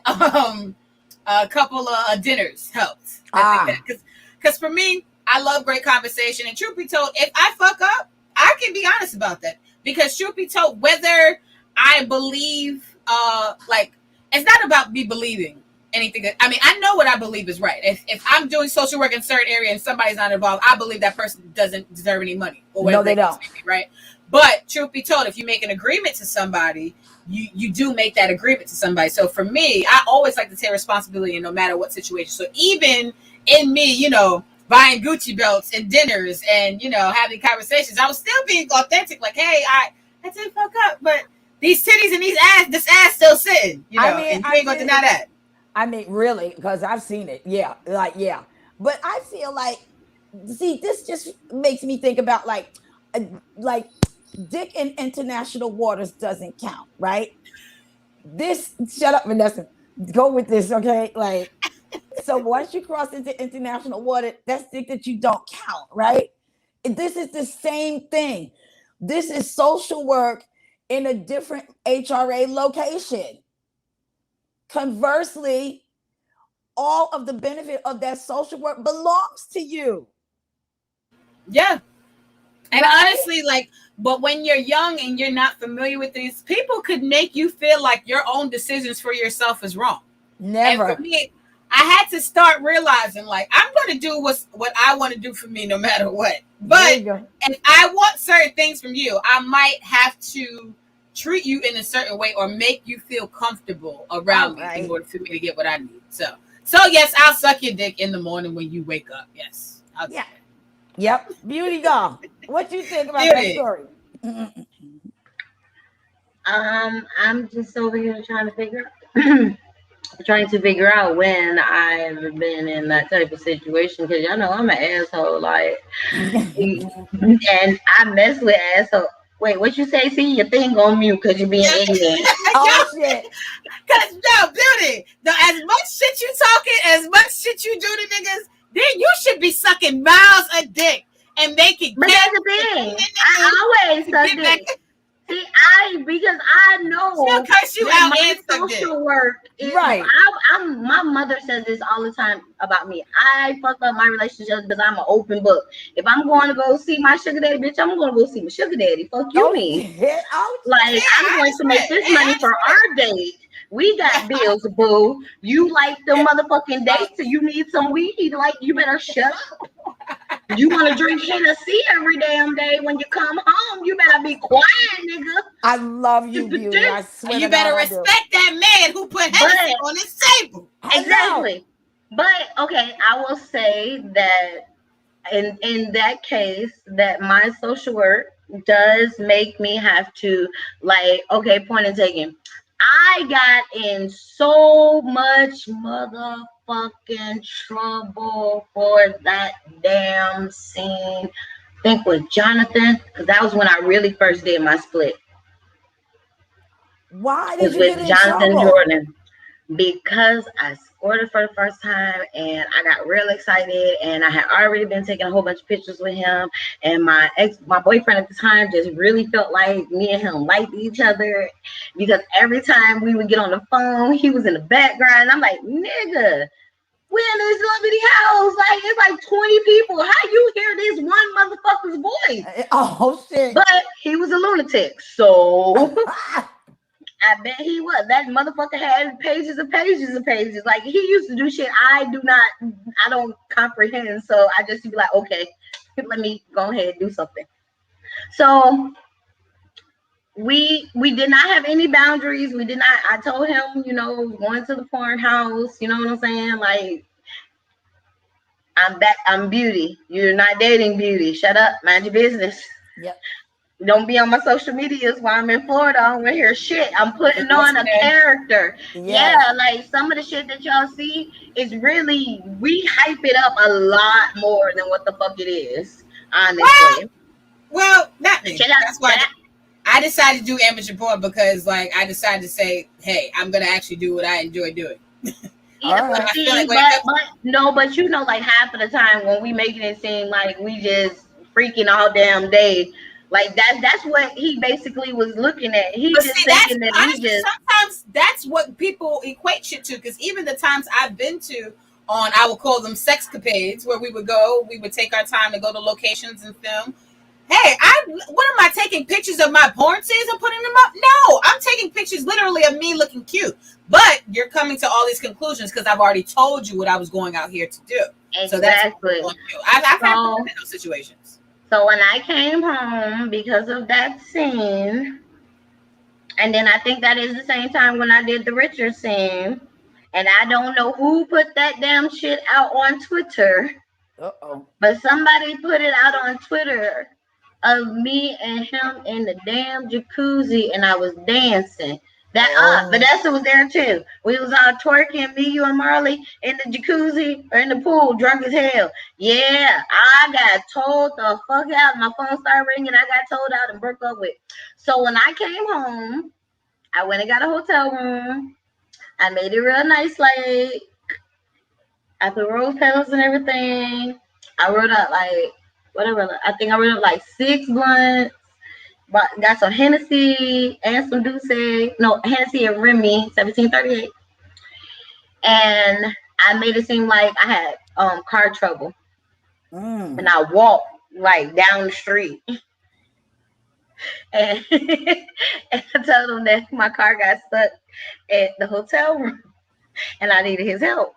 a couple of dinners helped. Because for me, I love great conversation, and truth be told, if I fuck up, I can be honest about that. Because truth be told, whether I believe, it's not about me believing anything. I know what I believe is right. If I'm doing social work in a certain area and somebody's not involved, I believe that person doesn't deserve any money. Or whatever no, they don't. Be, right? But truth be told, if you make an agreement to somebody, you do make that agreement to somebody. So for me, I always like to take responsibility no matter what situation. So even in me, buying Gucci belts and dinners and, having conversations, I was still being authentic. Like, hey, I did fuck up, but these titties and this ass still sitting, and you ain't gonna deny that. Really, because I've seen it. Yeah. Yeah. But I feel like, see, this just makes me think about like dick in international waters doesn't count, right? Shut up, Vanessa. Go with this, okay? Like, so once you cross into international water, that's dick that you don't count, right? This is the same thing. This is social work in a different HRA location. Conversely, all of the benefit of that social work belongs to you. Yeah. And right? Honestly, but when you're young and you're not familiar with these, people could make you feel like your own decisions for yourself is wrong. Never. And for me, I had to start realizing, I'm going to do what I want to do for me no matter what. But if I want certain things from you, I might have to treat you in a certain way or make you feel comfortable around me in order for me to get what I need. So yes, I'll suck your dick in the morning when you wake up. Yes. Yeah. Yep. Beauty doll. What you think about that story? I'm just over here trying to figure out when I've been in that type of situation, because y'all know I'm an asshole, and I mess with asshole. Wait, what you say? See your thing on mute because you're being ignorant. Oh shit! Because Beauty, as much shit you talking, as much shit you do to niggas, then you should be sucking miles a dick and making. But that's the thing. I always suck dick. See, because I know she'll curse you out my social work is right. My mother says this all the time about me. I fuck up my relationships because I'm an open book. If I'm going to go see my sugar daddy, bitch, I'm going to go see my sugar daddy. Fuck you, me. I'm going to make this money for our date. We got bills, boo. You like the motherfucking dates, so you need some weed. You better shut up. You want to drink Hennessy every damn day when you come home. You better be quiet, nigga. I love you, Beauty. I swear you better respect that man who put Hennessy on his table. Exactly. But, okay, I will say that in that case, that my social work does make me have to, okay, point and taken. I got in so much motherfucking trouble for that damn scene. I think with Jonathan, because that was when I really first did my split. Why did you get in Jonathan trouble? Jordan? Because I scored it for the first time and I got real excited, and I had already been taking a whole bunch of pictures with him, and my boyfriend at the time just really felt like me and him liked each other, because every time we would get on the phone, he was in the background. I'm like, nigga, we in this little bitty house, it's 20 people. How you hear this one motherfucker's voice? Oh shit. But he was a lunatic, so I bet he was. That motherfucker had pages and pages and pages. Like, he used to do shit I don't comprehend. So I just be like, okay, let me go ahead and do something. So we did not have any boundaries. We did not. I told him, going to the porn house. You know what I'm saying? Like, I'm back. I'm Beauty. You're not dating Beauty. Shut up. Mind your business. Yep. Don't be on my social medias while I'm in Florida. I don't want to hear shit. I'm putting on a character. Yes. Yeah, like some of the shit that y'all see is really, we hype it up a lot more than what the fuck it is. Honestly. Well, not me. That's why that. I decided to do amateur porn, because like I decided to say, hey, I'm gonna actually do what I enjoy doing. Yeah, All right. but see, but you know, like half of the time when we making it seem like we just freaking all damn day, like that's what he basically was looking at. He But just see, thinking that's that we honestly just. sometimes that's what people equate shit to. Because even the times I've been to on, I will call them sexcapades, where we would take our time to go to locations and film. Hey, what am I taking pictures of my porn scenes and putting them up? No, I'm taking pictures literally of me looking cute. But you're coming to all these conclusions because I've already told you what I was going out here to do. Exactly. So that's what I'm going to do. I've had to in those situations. So when I came home because of that scene, and then I think that is the same time when I did the Richard scene, and I don't know who put that damn shit out on Twitter. Uh-oh. But somebody put it out on Twitter of me and him in the damn jacuzzi, and I was dancing. Vanessa was there too. We was all twerking, me, you, and Marley in the jacuzzi or in the pool, drunk as hell. Yeah, I got told the fuck out. My phone started ringing. I got told out and broke up with. So when I came home, I went and got a hotel room. I made it real nice, like I put rose petals and everything. I wrote up like whatever. I think I wrote up like 6 blunts. But got some Hennessy and some Douce. No, Hennessy and Remy, 1738. And I made it seem like I had car trouble. And I walked like down the street. And, and I told him that my car got stuck at the hotel room and I needed his help.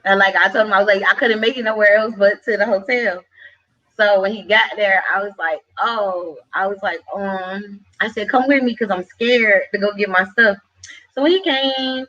And like I told him, I was like, I couldn't make it nowhere else but to the hotel. So when he got there, I was like, I said, come with me because I'm scared to go get my stuff. So when he came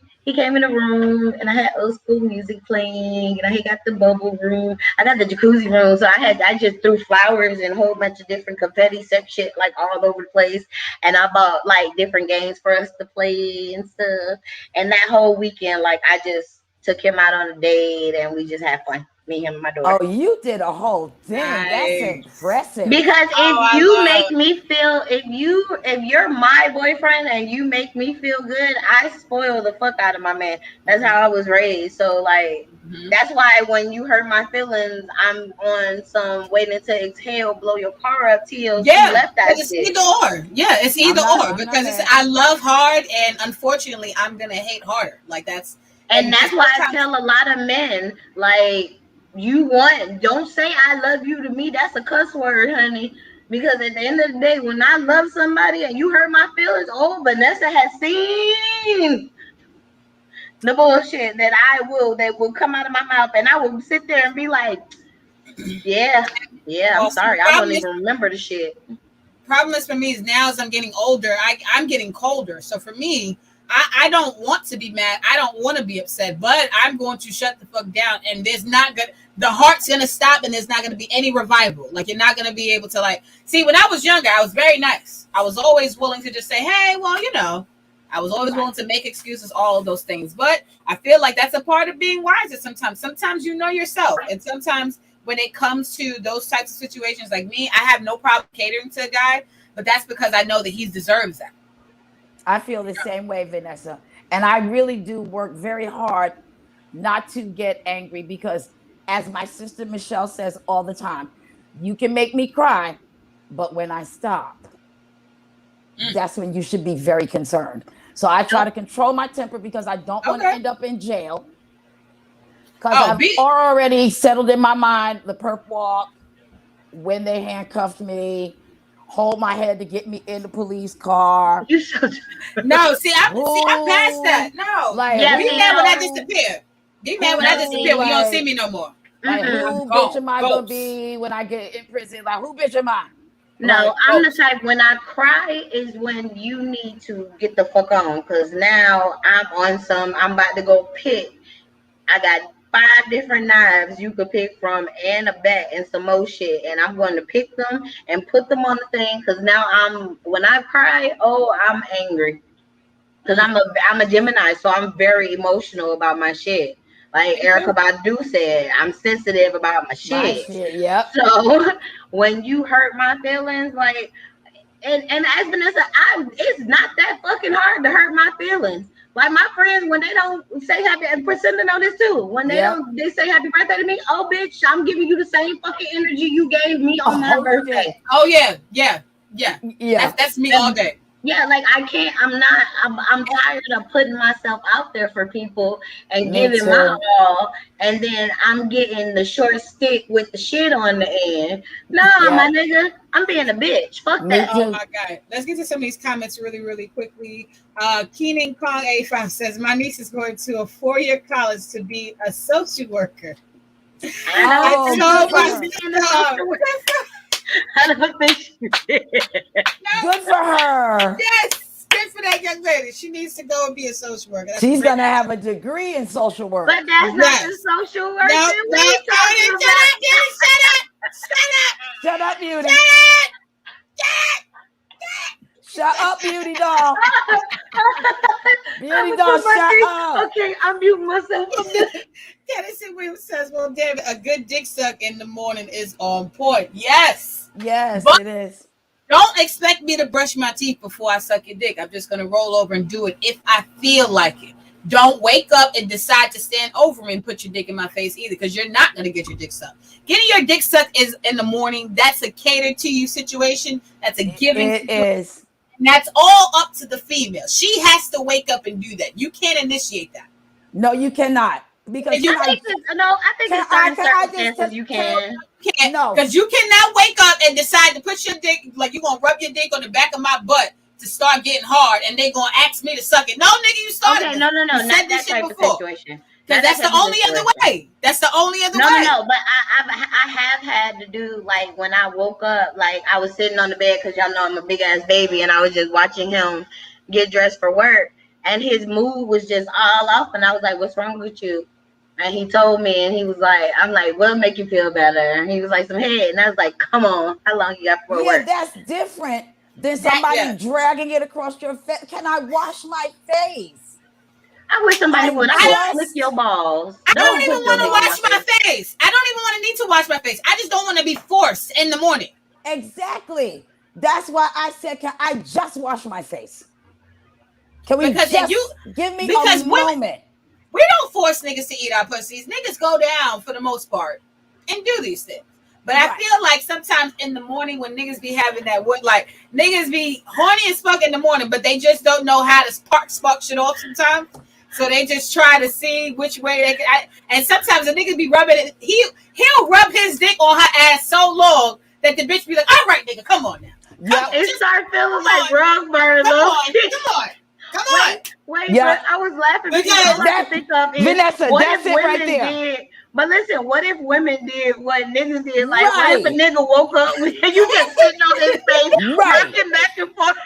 in the room and I had old school music playing and he got the bubble room. I got the jacuzzi room. So I just threw flowers and a whole bunch of different confetti sex shit like all over the place. And I bought like different games for us to play and stuff. And that whole weekend, like I just took him out on a date and we just had fun. Me, him, and my daughter. Oh, you did a whole thing. Nice. That's impressive. Because if you make me feel, if you're my boyfriend and you make me feel good, I spoil the fuck out of my man. That's how I was raised. So like, that's why when you hurt my feelings, I'm on some waiting to exhale, blow your car up till yeah, left that it's shit. either or. Yeah, it's either or because I love hard and unfortunately I'm gonna hate harder. Like that's why I tell a lot of men like. Don't say I love you to me. That's a cuss word, honey. Because at the end of the day, when I love somebody and you hurt my feelings, Vanessa has seen the bullshit that will come out of my mouth. And I will sit there and be like, yeah, I'm sorry. I don't even remember the shit. Problem is for me is now as I'm getting older, I'm getting colder. So for me, I don't want to be mad. I don't want to be upset, but I'm going to shut the fuck down. And the heart's going to stop and there's not going to be any revival. Like you're not going to be able to see, when I was younger, I was very nice. I was always willing to just say, hey, well, I was always willing to make excuses, all of those things. But I feel like that's a part of being wiser sometimes. Sometimes you know yourself. And sometimes when it comes to those types of situations like me, I have no problem catering to a guy, but that's because I know that he deserves that. I feel the same way, Vanessa. And I really do work very hard not to get angry because, as my sister Michelle says all the time, you can make me cry, but when I stop, that's when you should be very concerned. So I try to control my temper because I don't want to end up in jail. Because I've already settled in my mind the perp walk, when they handcuffed me, hold my head to get me in the police car. You so No, I'm past that. No, Like yeah, be see, mad when I no. disappear. Be mad See, when I no, disappear see. when you don't see like me no more. like Mm-mm. who I'm bitch gone. am I gonna Ghost. be when I get in prison? Like who bitch am I? No, Like I'm the Ghost. type when I cry is when you need to get the fuck on, because now I'm about to go pick. I got 5 different knives you could pick from and a bat and some more shit. And I'm going to pick them and put them on the thing, because now when I cry, oh, I'm angry. Because Mm. I'm a Gemini, so I'm very emotional about my shit. Like Me Erica too. Badu said, I'm sensitive about my my shit. shit. Yep. So when you hurt my feelings, like, and as Vanessa, it's not that fucking hard to hurt my feelings. Like my friends, when they don't say happy, and Priscilla know this too. When Yep. they say happy birthday to me, oh bitch, I'm giving you the same fucking energy you gave me on my Oh shit. birthday. Oh yeah. Yeah. That's me all day. Yeah, like I can't. I'm tired of putting myself out there for people and Me giving my too. all, and then I'm getting the short stick with the shit on the end. Nah, my Yep. nigga, I'm being a bitch. Fuck Me that. Oh too. my God. Let's get to some of these comments really quickly. Keenan Kong A5 says, my niece is going to a 4-year college to be a social worker. I don't Oh, think good I told for she's my her. being a sister, social worker. I don't think she did. Good for her. yes, good for that young lady. She needs to go and be a social worker. That's She's gonna fantastic. have a degree in social work. But that's not the Yes. social No, worker we shut talking up, about. dude. Shut Shut up, Beauty. up. Shut up, Beauty doll. Beauty I'm doll, gonna put my shut thing. up. Okay, I'm muting myself from this. Tennessee Williams says, well, David, a good dick suck in the morning is on point. Yes. Yes, But it is. don't expect me to brush my teeth before I suck your dick. I'm just going to roll over and do it if I feel like it. Don't wake up and decide to stand over me and put your dick in my face either, because you're not going to get your dick sucked. Getting your dick sucked is in the morning. That's a catered to you situation. That's a given It situation. is. And that's all up to the female. She has to wake up and do that. You can't initiate that. No, you cannot. Because And you I think in certain circumstances you can. can't, no. because you cannot wake up and decide to put your dick, like you're going to rub your dick on the back of my butt to start getting hard, and they going to ask me to suck it. No, nigga, you started Okay, this. no, You not said that this shit type of before. situation. Because that's the only other way. That's the only other way. No. But I have had to do, like, when I woke up, like I was sitting on the bed because y'all know I'm a big ass baby, and I was just watching him get dressed for work, and his mood was just all off, and I was like, "What's wrong with you?" And he told me, and he was like, "I'm like, what'll make you feel better?" And he was like, "Some head," and I was like, "Come on, how long you got for Yeah, work?" that's different than That, somebody yeah. dragging it across your face. Can I wash my face? I wish somebody I would. I would flick just your balls. I don't Don't even put your want to dick in my wash my face. face. I don't even want to need to wash my face. I just don't want to be forced in the morning. exactly. That's why I said, can I just wash my face? Can we Because just give me a because women, moment? we don't force niggas to eat our pussies. Niggas go down for the most part and do these things. But I Right. feel like sometimes in the morning when niggas be having that wood, like niggas be horny as fuck in the morning, but they just don't know how to spark shit off sometimes. So they just try to see which way they can. And sometimes the nigga be rubbing it. He'll rub his dick on her ass so long that the bitch be like, "All right, nigga, come on now." Yep. It started feeling like on. rug burn. Come Low on, key. come on. Wait, Yeah. but I was laughing because Because all I can think of is Vanessa, what that's if it right women there. did. But listen, what if women did what niggas did? Like, what if a Right. nigga woke up with you just sitting on his face, Right. rocking back and forth,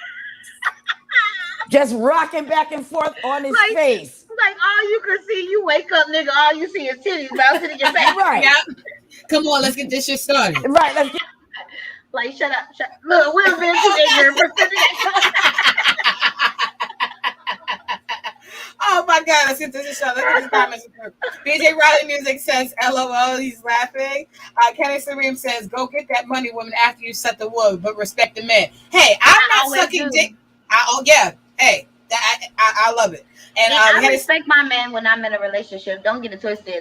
Just rocking back and forth on his like face. all you can see, you wake up, nigga, all you see is titties bouncing in your face. Right. yeah, come on, let's get this shit started. Right. Let's get Like, shut up. Look, we've been too ignorant for Oh my God, let's get to the show. Let's get this comments. BJ Riley Music says, LOL, he's laughing. Kenneth Sareem says, go get that money, woman, after you set the wood, but respect the man. Hey, I'm not sucking dick. Yeah, hey, I love it. And I respect my man when I'm in a relationship. Don't get it twisted.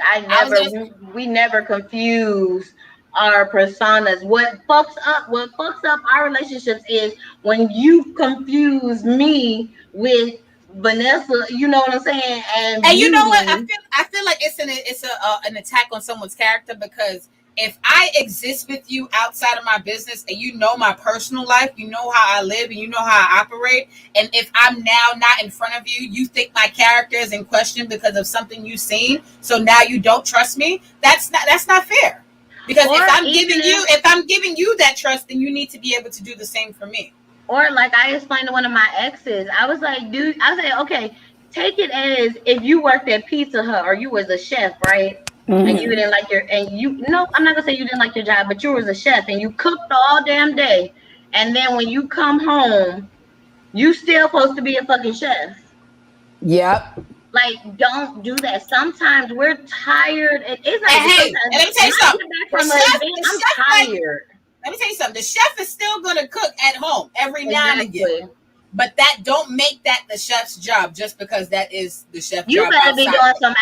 We never confuse our personas. What fucks up our relationships is when you confuse me with Vanessa, you know what I'm saying? And you know what? I feel like it's an attack on someone's character, because if I exist with you outside of my business and you know my personal life, you know how I live and you know how I operate, and if I'm now not in front of you, you think my character is in question because of something you've seen, so now you don't trust me, that's not fair. Because Or if I'm giving you that trust, then you need to be able to do the same for me. or like I explained to one of my exes, I was like, dude, I was like, okay, take it as if you worked at Pizza Hut or you was a chef, right? And you Mm-hmm. didn't like no, I'm not gonna say you didn't like your job, but you was a chef and you cooked all damn day. And then when you come home, you still supposed to be a fucking chef. Yep. Like, don't do that. Sometimes we're tired. It's not And even hey, and sometimes. let me tell When you I something. get back The from an chef, event, the I'm chef might tired. let me tell you something. The chef is still gonna cook at home every now and again. Exactly. But that don't make that the chef's job just because that is the chef You job better be outside. doing some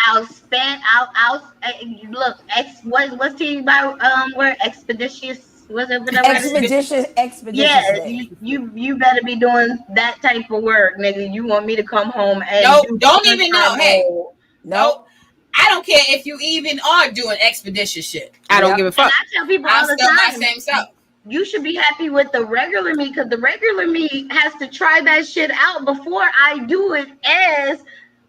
look, what's TV about where expeditious was it whatever it is? Expeditious Yeah, thing. you better be doing that type of work, nigga. You want me to come home and No, do don't even know. part-time Hey, role. no, Nope. I don't care if you even are doing expeditious shit. I don't Yep. give a And fuck. I tell people I'm all the still my time, same self. you should be happy with the regular me because the regular me has to try that shit out before I do it as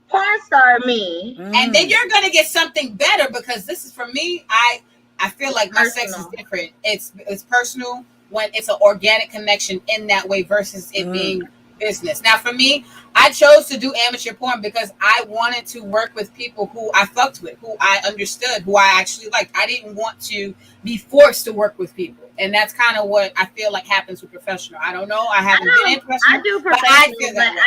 porn star me. And then Mm. you're gonna get something better because this is for me. I feel like my sex is Personal. different. It's personal when it's an organic connection in that way versus it Mm. being business. Now for me, I chose to do amateur porn because I wanted to work with people who I fucked with, who I understood, who I actually liked. I didn't want to be forced to work with people. And that's kind of what I feel like happens with professional. I don't know. I I haven't been in know I professional, do but I professional, feel but that way.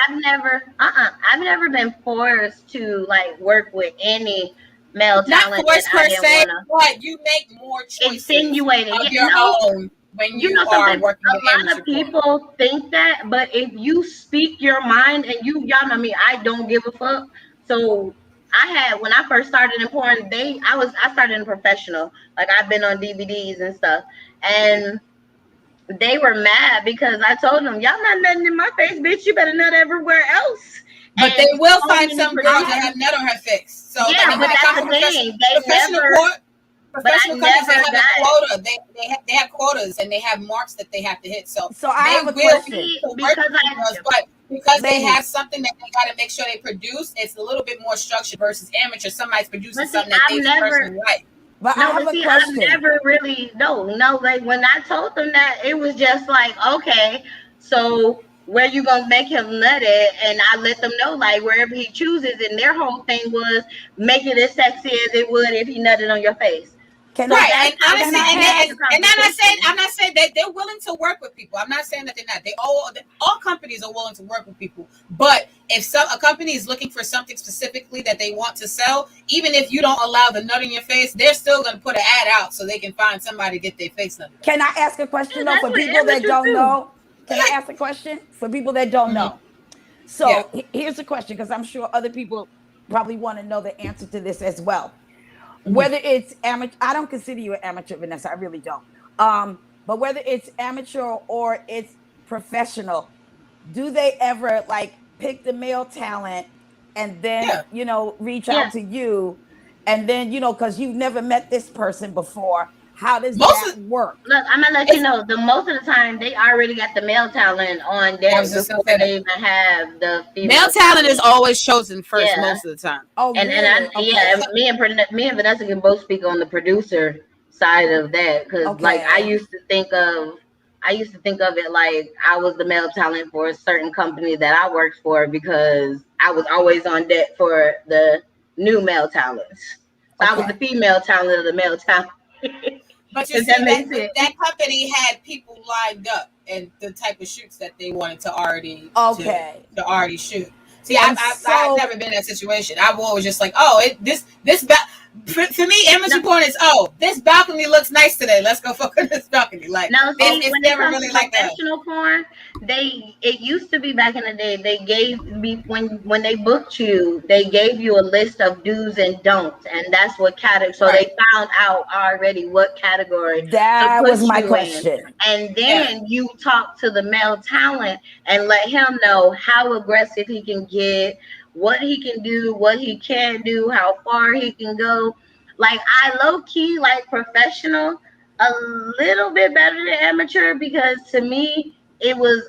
I've never been forced to like work with any male Not talent that forced I per didn't se, wanna but you make more choices insinuate it. of Yeah, your no, own when you you know are something, working in a lot amateur of porn. people think that, but if you speak your mind and y'all know me, I don't give a fuck. So I had when I first started in porn, I started in professional. Like I've been on DVDs and stuff. And they were mad because I told them, y'all not nutting in my face, bitch. You better nut everywhere else. But they And will so find many some girls that producers, have nut on her face. So yeah, like if but I that's talk the about thing. They professional never, porn, but I professional companies they never have a got. quota. They have quotas and they have marks that they have to hit. So So I they have a will question. See, to work because with you girls, but because they have Ladies, something that they got to make sure they produce, it's a little bit more structured versus amateur. Somebody's producing but see, something that I've they never. personally like. but I No, have but a see, I've question. never really no. Like when I told them that, it was just like, okay, so where you gonna make him nut it? And I let them know like wherever he chooses. And their whole thing was make it as sexy as it would if he nutted on your face. Can So I Right, that's and how can honestly, we I and had ask? the I'm conversation. not saying that they're willing to work with people. I'm not saying that they're not. All companies are willing to work with people. But if a company is looking for something specifically that they want to sell, even if you don't allow the nut in your face, they're still going to put an ad out so they can find somebody to get their face nutted on. Can I ask a Yeah, question though that's for what people that amateurs don't do. know? Can I ask a question for people that don't Mhm. know? Yeah. So here's the question because I'm sure other people probably want to know the answer to this as well. Mhm. Whether it's amateur, I don't consider you an amateur, Vanessa. I really don't. But whether it's amateur or it's professional, do they ever like pick the male talent and then Yeah. reach Yeah. out to you and then because you've never met this person before? How does Most that of work? Look, I'm gonna let you it's, know. The most of the time, they already got the male talent on I deck was just going before to say that. they even have the Male female talent is talent. always chosen first Yeah, most of the time. Oh, and I really? yeah, Okay. me and Vanessa can both speak on the producer side of that because like Okay. I used to think of it like I was the male talent for a certain company that I worked for because I was always on deck for the new male talents. So I was the Okay. female talent of the male talent. But you If that see makes that sense. that company had people lined up and the type of shoots that they wanted to Okay. already shoot. See, And I've never so been in that situation. I've always just like, oh, for me, No, amateur porn is this balcony looks nice today. Let's go fuck on this balcony. Like now, see, it's when it never comes to really like that. professional porn, it used to be back in the day. They gave me when they booked you, they gave you a list of do's and don'ts, and that's what category. So Right. they found out already what category to that put was my you in, question. and Yeah. then you talk to the male talent and let him know how aggressive he can get, what he can do, what he can't do, how far he can go. Like I low key like professional a little bit better than amateur because to me it was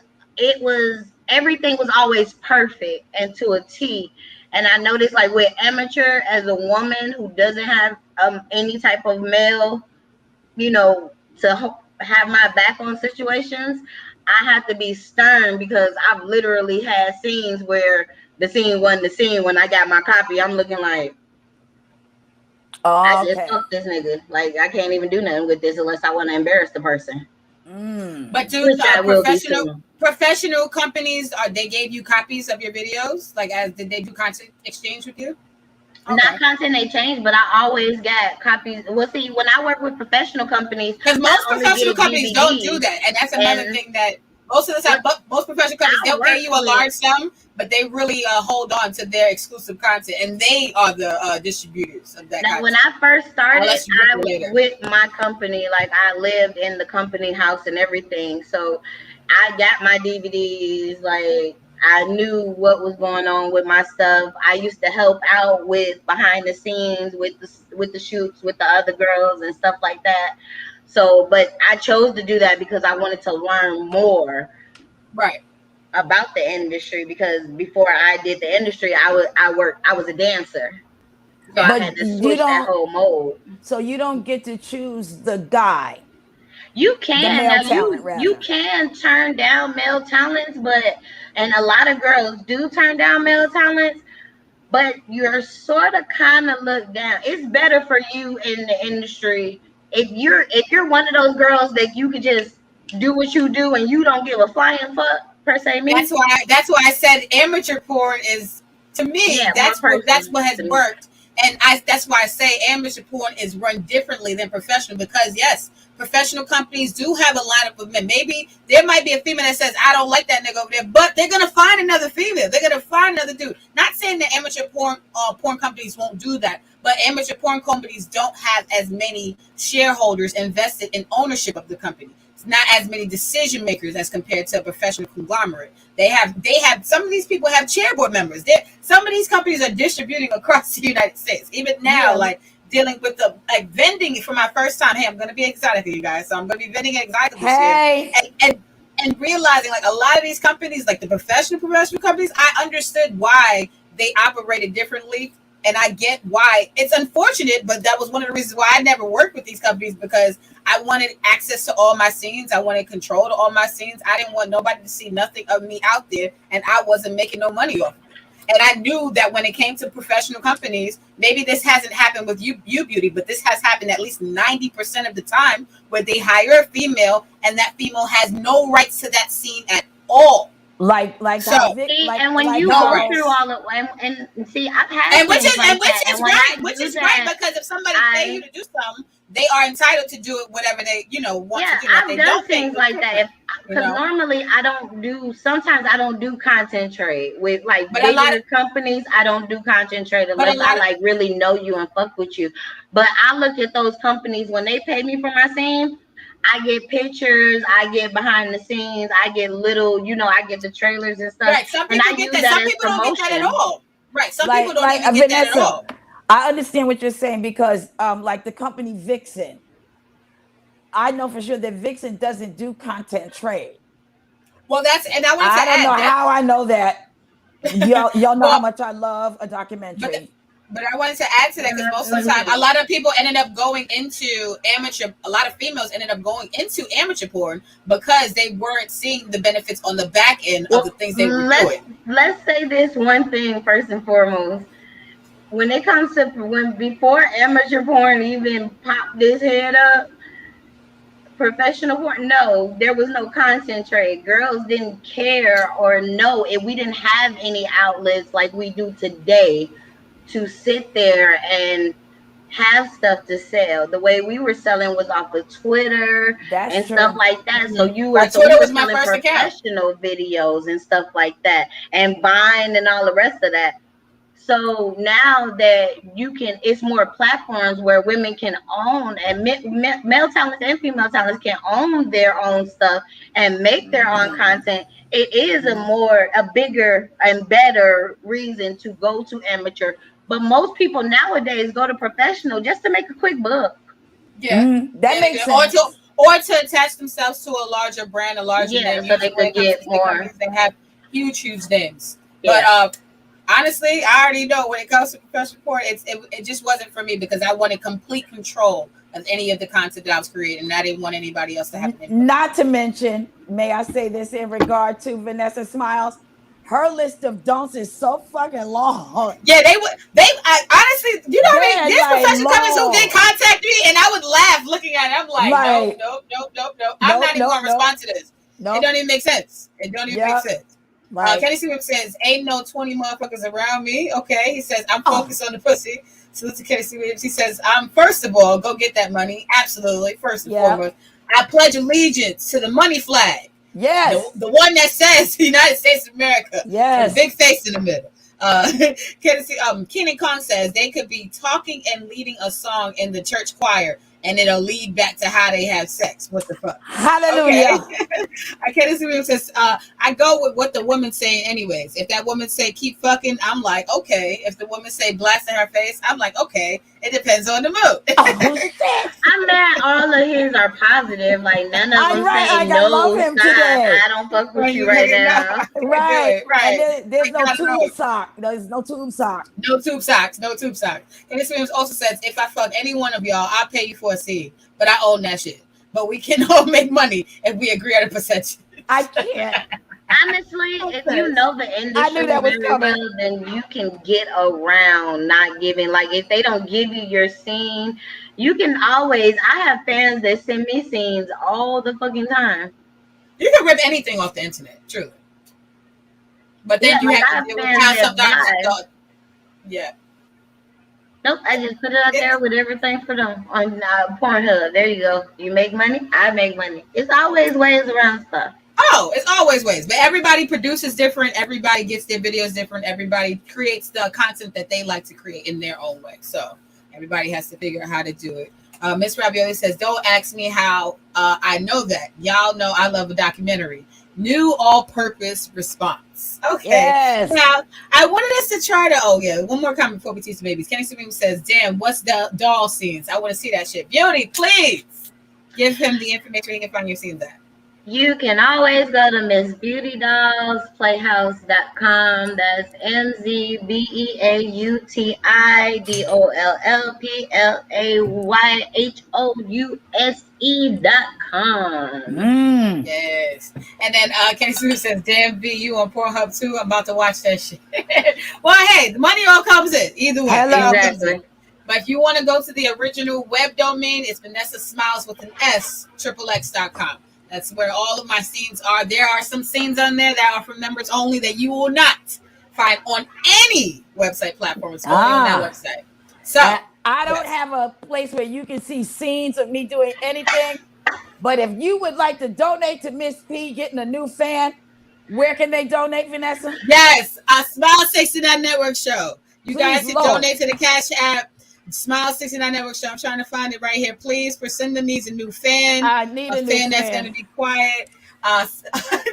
everything was always perfect and to a T. And I noticed like with amateur as a woman who doesn't have any type of male, you know, to have my back on situations, I have to be stern because I've literally had scenes where the scene wasn't the scene. When I got my copy, I'm looking like, I just Okay. fucked this nigga. Like I can't even do nothing with this unless I want to embarrass the person, But do which I will be soon. professional companies they gave you copies of your videos? Like, as did they do content exchange with you? Okay. Not content they change, but I always got copies. Well, see, when I work with professional companies, Because I most only professional get companies don't do DVDs. that, and that's another And thing that most of the time, most professional companies, I they'll pay work you a with large sum, but they really hold on to their exclusive content, and they are the distributors of that now when content. I first started, Unless you I book it later. with my company, like I lived in the company house and everything. So I got my DVDs, like I knew what was going on with my stuff. I used to help out with behind the scenes with the shoots with the other girls and stuff like that. So, but I chose to do that because I wanted to learn more Right. about the industry because before I did the industry, I was a dancer. So I Yeah. had But to you switch that don't. whole mode. So you don't get to choose the guy, You the can now male talent, you rather. can turn down male talents, but and a lot of girls do turn down male talents, but you're sort of kind of looked down. It's better for you in the industry if you're one of those girls that you could just do what you do and you don't give a flying fuck per se me. That's why I said amateur porn is, to me, Yeah, one that's person what has to me. worked. And that's why I say amateur porn is run differently than professional, because yes, professional companies do have a lineup of men. Maybe there might be a female that says, I don't like that nigga over there, but they're gonna find another female. They're gonna find another dude. Not saying that amateur porn companies won't do that, but amateur porn companies don't have as many shareholders invested in ownership of the company. It's not as many decision makers as compared to a professional conglomerate. They have some of these people have chair board members. Some of these companies are distributing across the United States. Even now, Yeah. like dealing with the like vending for my first time. Hey, I'm gonna be excited for you guys. So I'm gonna be vending exotic this year. Hey. And realizing like a lot of these companies, like the professional companies, I understood why they operated differently. And I get why. It's unfortunate, but that was one of the reasons why I never worked with these companies, because I wanted access to all my scenes. I wanted control to all my scenes. I didn't want nobody to see nothing of me out there, and I wasn't making no money off of it. And I knew that when it came to professional companies, maybe this hasn't happened with you beauty, but this has happened at least 90% of the time, where they hire a female and that female has no rights to that scene at all. Like So, how Vic, See, and when like you no go how through rights. all of and see, I've had And which scenes is and like which that, and is when right, I which do is right, that, because if somebody pay you I to do something, they are entitled to do it whatever they want to yeah, do. Now, if I've they done don't pay things you, it's like that. different, If you because know. normally I don't do. Sometimes I don't do content trade with like But a lot of bigger companies. I don't do content trade but a unless I lot of like really know you and fuck with you. But I look at those companies when they pay me for my scene. I get pictures, I get behind the scenes, I get little, I get the trailers and stuff, right. Some and people I get use that. that Some as people don't get that at promotion. all. Right. Some people don't like even get that at Vanessa. all. I understand what you're saying because like the company Vixen, I know for sure that Vixen doesn't do content trade. Well, that's and I wanted to I don't know add that. how I know that. Y'all know how Well, much I love a but documentary. but I wanted to add to that, because most of the time, Mhm. a lot of people ended up going into amateur. A lot of females ended up going into amateur porn because they weren't seeing the benefits on the back end of the Well, things they were let's doing. let's say this one thing first and foremost. When it comes to when before amateur porn even popped this head up, professional porn, no, there was no content trade. Girls didn't care or know if we didn't have any outlets like we do today to sit there and have stuff to sell. The way we were selling was off of Twitter That's and stuff true. like that. So Mm-hmm. Like we Twitter were was my selling first account. professional videos and stuff like that and buying and all the rest of that. So now that it's more platforms where women can own and male talents and female talents can own their own stuff and make their own Mm. content. It is Mm-hmm. a bigger and better reason to go to amateur But most people nowadays go to professional just to make a quick buck. Yeah, That makes sense. Or to attach themselves to a larger brand, a larger name. So they Usually when could it comes get to big more. companies, they have huge names. Yeah. But honestly, I already know when it comes to professional porn, it just wasn't for me because I wanted complete control of any of the content that I was creating, and I didn't want anybody else to have an input. Not to mention, may I say this in regard to Vanessa Smilez? Her list of don'ts is so fucking long. Yeah, honestly, you know what I mean? There's like professional companies who did contact me, and I would laugh looking at it. I'm like, nope. I'm not even going to respond to this. It don't even make sense. It don't even make sense. Right. Kenny Stevens says, ain't no 20 motherfuckers around me. Okay. He says, I'm focused on the pussy. Salute to Kenny Stevens. He says, first of all, go get that money. Absolutely. First and foremost. I pledge allegiance to the money flag. Yes. The one that says the United States of America. Yes. And the big face in the middle. Kenan Kong says they could be talking and leading a song in the church choir, and it'll lead back to how they have sex. What the fuck? Hallelujah. Okay. Kenan Stevens says, I go with what the woman's saying anyways. If that woman say keep fucking, I'm like, okay. If the woman say blast in her face, I'm like, okay. It depends on the mood. Oh, shit. I'm mad all of his are positive. Like none of them say like, no. I love him today. I don't fuck with you right now. Right. And there's no tube sock. There's no tube sock. No tube socks. And this man also says, if I fuck any one of y'all, I'll pay you for a seed. But I own that shit. But we can all make money if we agree on a percentage. I can't. Honestly, if you know the industry very well, then you can get around not giving. Like if they don't give you your scene, you can always. I have fans that send me scenes all the fucking time. You can rip anything off the internet, truly. But then you have to deal with how sometimes. Yeah. Nope, I just put it out there with everything for them on Pornhub. There you go. You make money, I make money. It's always ways around stuff. Oh, it's always ways. But everybody produces different. Everybody gets their videos different. Everybody creates the content that they like to create in their own way. So everybody has to figure out how to do it. Miss Ravioli says, don't ask me how I know that. Y'all know I love a documentary. New all-purpose response. Okay. Yes. Now, I wanted us to try to, one more comment before we teach the babies. Kenny Stevens says, damn, what's the doll scenes? I want to see that shit. Beauty, please give him the information where he can find your scenes at. You can always go to Mz.Beautidoll's playhouse.com. That's MzBeautydollPlayhouse.com. Yes. And then Kenny Sue says, damn V, you on Pornhub too? I'm about to watch that shit. Well, hey, the money all comes in. Either way. Exactly. But if you want to go to the original web domain, it's Vanessa Smilez with an S, XXX.com. That's where all of my scenes are. There are some scenes on there that are for members only that you will not find on any website platform. It's only on that website. So I don't have a place where you can see scenes of me doing anything. But if you would like to donate to Miss P getting a new fan, where can they donate, Vanessa? Yes, Smilez 69 Network Show. You guys can donate to the Cash App. Smilez 69 Network Show. I'm trying to find it right here. Please, Priscilla needs a new fan. I need a new fan that's going to be quiet.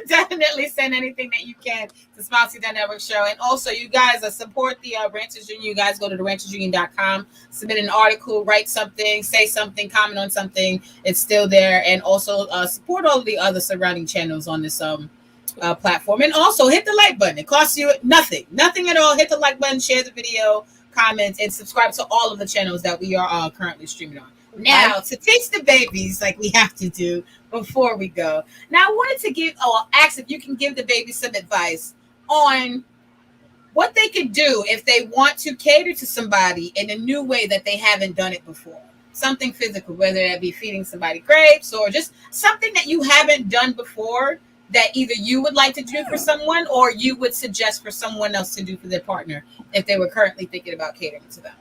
Definitely send anything that you can to Smilez 69 Network Show. And also, you guys support the Ranchers Union. You guys go to theranchersunion.com, submit an article, write something, say something, comment on something. It's still there. And also support all of the other surrounding channels on this platform. And also hit the like button. It costs you nothing at all. Hit the like button, share the video, comment, and subscribe to all of the channels that we are currently streaming on. Now, to teach the babies like we have to do before we go. Now, I wanted to ask if you can give the babies some advice on what they could do if they want to cater to somebody in a new way that they haven't done it before. Something physical, whether that be feeding somebody grapes or just something that you haven't done before that either you would like to do for someone or you would suggest for someone else to do for their partner if they were currently thinking about catering to them.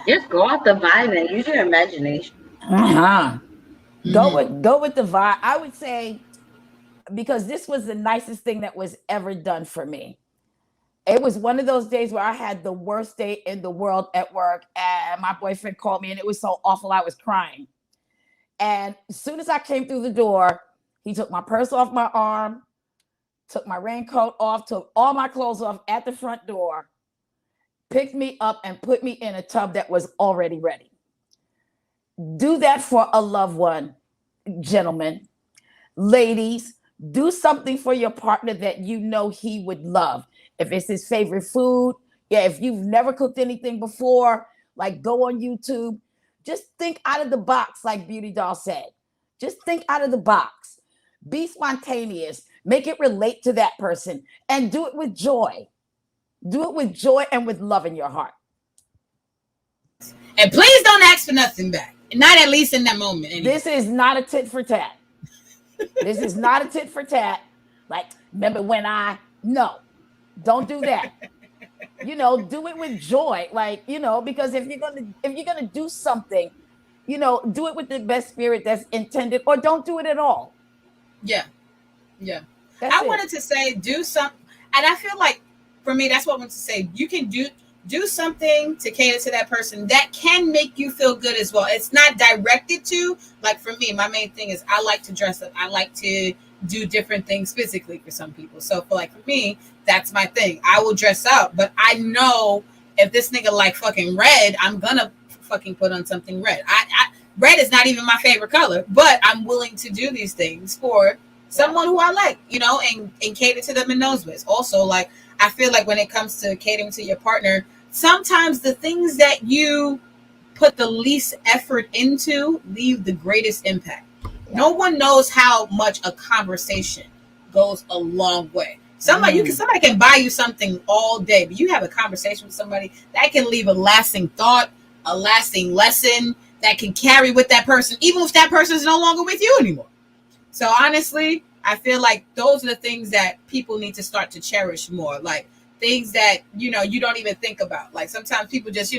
Just go off the vibe and use your imagination. Go with the vibe. I would say, because this was the nicest thing that was ever done for me. It was one of those days where I had the worst day in the world at work, and my boyfriend called me, and it was so awful I was crying. And as soon as I came through the door, he took my purse off my arm, took my raincoat off, took all my clothes off at the front door, picked me up and put me in a tub that was already ready. Do that for a loved one, gentlemen. Ladies, do something for your partner that you know he would love. If it's his favorite food, yeah, if you've never cooked anything before, like go on YouTube. Just think out of the box, like Beauty Doll said. Just think out of the box. Be spontaneous. Make it relate to that person and do it with joy. Do it with joy and with love in your heart. And please don't ask for nothing back. Not at least in that moment. Anyway. This is not a tit for tat. This is not a tit for tat. Like, remember when no, don't do that. Do it with joy. Like, because if you're gonna do something, do it with the best spirit that's intended, or don't do it at all. Yeah. I wanted to say do something, and I feel like for me, that's what I want to say. You can do something to cater to that person that can make you feel good as well. It's not directed to, like for me, my main thing is I like to dress up. I like to do different things physically for some people. So for me, that's my thing. I will dress up, but I know if this nigga like fucking red, I'm gonna fucking put on something red. Red is not even my favorite color, but I'm willing to do these things for someone who I like, and cater to them in those ways. Also, I feel like when it comes to catering to your partner, sometimes the things that you put the least effort into leave the greatest impact. Yeah. No one knows how much a conversation goes a long way. Somebody can buy you something all day, but you have a conversation with somebody that can leave a lasting thought, a lasting lesson that can carry with that person, even if that person is no longer with you anymore. So honestly, I feel like those are the things that people need to start to cherish more. Like things that, you don't even think about. Like sometimes people just,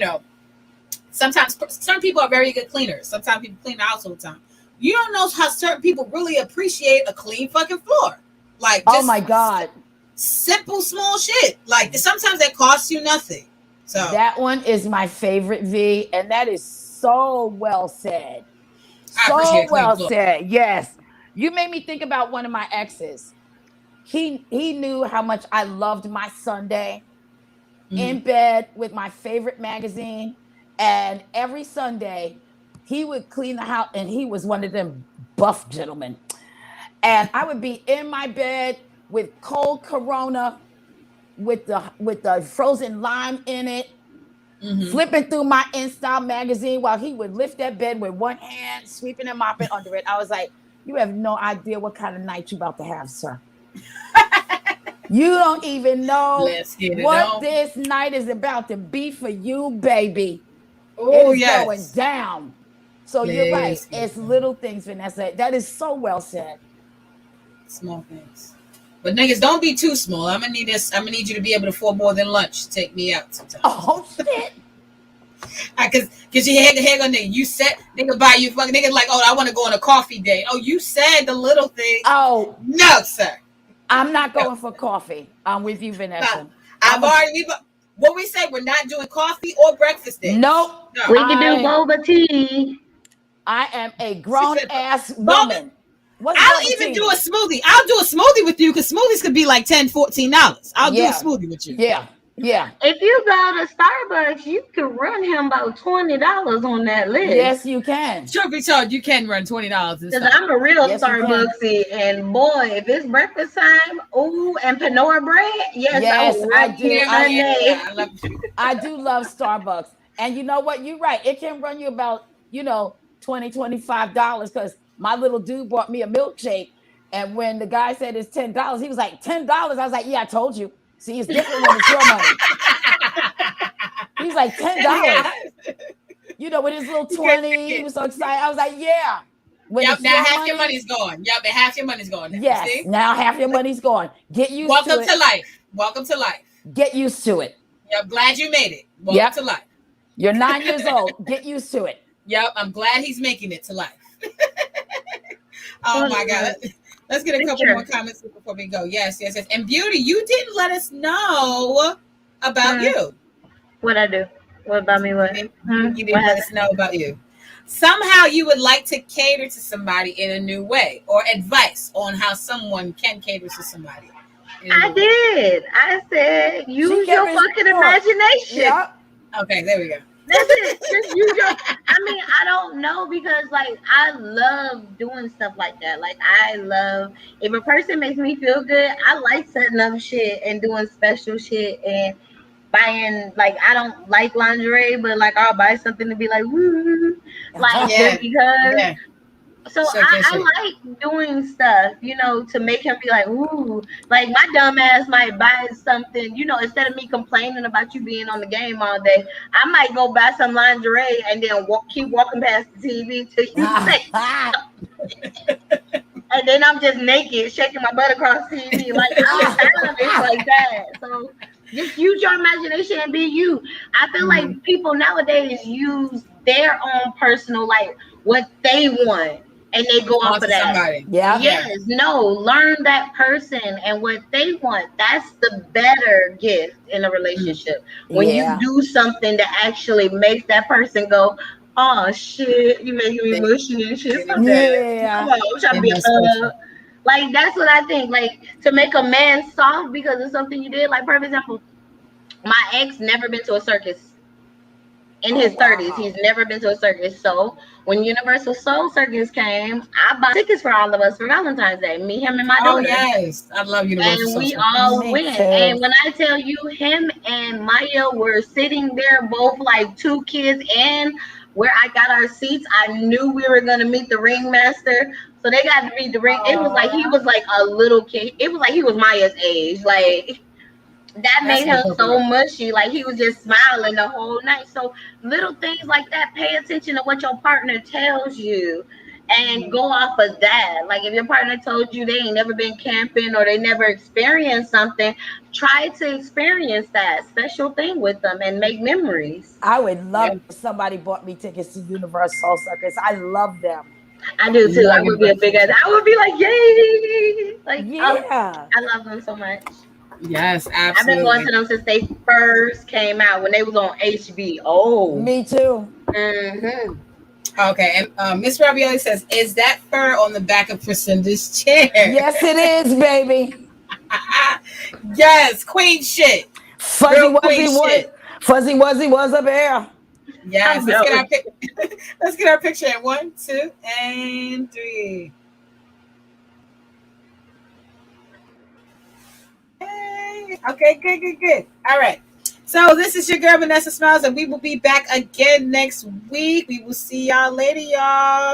sometimes certain people are very good cleaners. Sometimes people clean the house all the time. You don't know how certain people really appreciate a clean fucking floor. Like, oh my God. Simple, small shit. Like sometimes that costs you nothing. So that one is my favorite, V, and that is so well said. So well said. Yes. You made me think about one of my exes. He knew how much I loved my Sunday in bed with my favorite magazine. And every Sunday, he would clean the house, and he was one of them buff gentlemen. And I would be in my bed with cold Corona, with the frozen lime in it, flipping through my InStyle magazine while he would lift that bed with one hand, sweeping and mopping under it. I was like, you have no idea what kind of night you're about to have, sir. You don't even know what this night is about to be for you, baby. Oh, it is going down. So you're right. It's little things, Vanessa. That is so well said. Small things. But niggas, don't be too small. I'm gonna need you to be able to afford more than lunch. Take me out sometimes. Oh shit. Cause you had on nigga. You said nigga buy you fucking nigga like, oh, I want to go on a coffee date. Oh, you said the little thing. Oh no, sir. I'm not going for coffee. I'm with you, Vanessa. What we say, we're not doing coffee or breakfast dates. Nope. No. We can do boba tea. I am a grown ass woman. I'll even do a smoothie. I'll do a smoothie with you because smoothies could be like $10, $14. I'll do a smoothie with you. Yeah. If you go to Starbucks, you can run him about $20 on that list. Yes, you can. Truth be told, you can run $20. Because I'm a real Starbucksy, and boy, if it's breakfast time, and Panora bread, I do love Starbucks, and you know what? You're right. It can run you about $20, $25 because my little dude bought me a milkshake, and when the guy said it's $10, he was like $10. I was like, yeah, I told you. See, it's different when it's your money. He's like $10. With his little 20. He was so excited. I was like, yeah. Now half your money's gone. Yep, half your money's gone. Yes, see? Now half your money's gone. Get used to it. Welcome to life. Welcome to life. Get used to it. Yep, glad you made it. Welcome to life. You're 9 years old. Get used to it. Yep, I'm glad he's making it to life. Oh my God. Let's get a couple more comments before we go. Yes. And Beauty, you didn't let us know about you. What I do? What about me? What? You didn't let us know about you. Somehow you would like to cater to somebody in a new way, or advice on how someone can cater to somebody I did. I said, She use kept your it fucking short. imagination. Yep. Okay, there we go. That's it. Just use your. I mean, I don't know because like I love doing stuff like that. Like I love if a person makes me feel good. I like setting up shit and doing special shit and buying like I don't like lingerie, but like I'll buy something to be like woo, like Yeah, just because. yeah. So Showcase I shit. like doing stuff, to make him be like, ooh, like my dumb ass might buy something, instead of me complaining about you being on the game all day, I might go buy some lingerie and then keep walking past the TV till you say, and then I'm just naked, shaking my butt across the TV. Like I'm childish like that. So just use your imagination and be you. I feel like people nowadays use their own personal, like what they want, and they go off On of to that. somebody. Yep. Yeah. Yes, no, learn that person and what they want. That's the better gift in a relationship. When you Yeah. do something that actually makes that person go, oh shit, you making me They, mushy and shit. they, Stop that. Come Yeah. on, I'm trying they to be know special. like that's what I think. Like to make a man soft because of something you did. Like, for example, my ex never been to a circus in Oh his 30s. wow. He's never been to a circus. So when Universal Soul Circus came, I bought tickets for all of us for Valentine's Day. Me, him, and my Oh daughter. yes, I love Universal And we Social. all Me went. too. And when I tell you, him and Maya were sitting there, both like two kids, and where I got our seats, I knew we were gonna meet the ringmaster. So they got to meet the ring. It was like he was like a little kid. It was like he was Maya's age. Like that That's made him so inappropriate. mushy. Like he was just smiling the whole night. So little things like that, pay attention to what your partner tells you and go off of that. Like if your partner told you they ain't never been camping or they never experienced something, try to experience that special thing with them and make memories. I would love Yeah, if somebody bought me tickets to Universal Circus. I love them. I do too. I love would be a Universal big ass. Social. I would be like, yay! Like, oh, Yeah. I love them so much. Yes, I've been going absolutely. to them since they first came out when they was on HBO. Me too. Mm-hmm. Okay, and Miss Ravioli says, "Is that fur on the back of Priscinda's chair?" Yes, it is, baby. Yes, queen shit, Fuzzy real queen Wuzzy was shit. Fuzzy Wuzzy was a bear. Yes, I'm let's get jealous. our let's get our picture in 1, 2, and 3. Yay. Okay, good, good, good. All right. So this is your girl Vanessa Smiles, and we will be back again next week. We will see y'all later, y'all.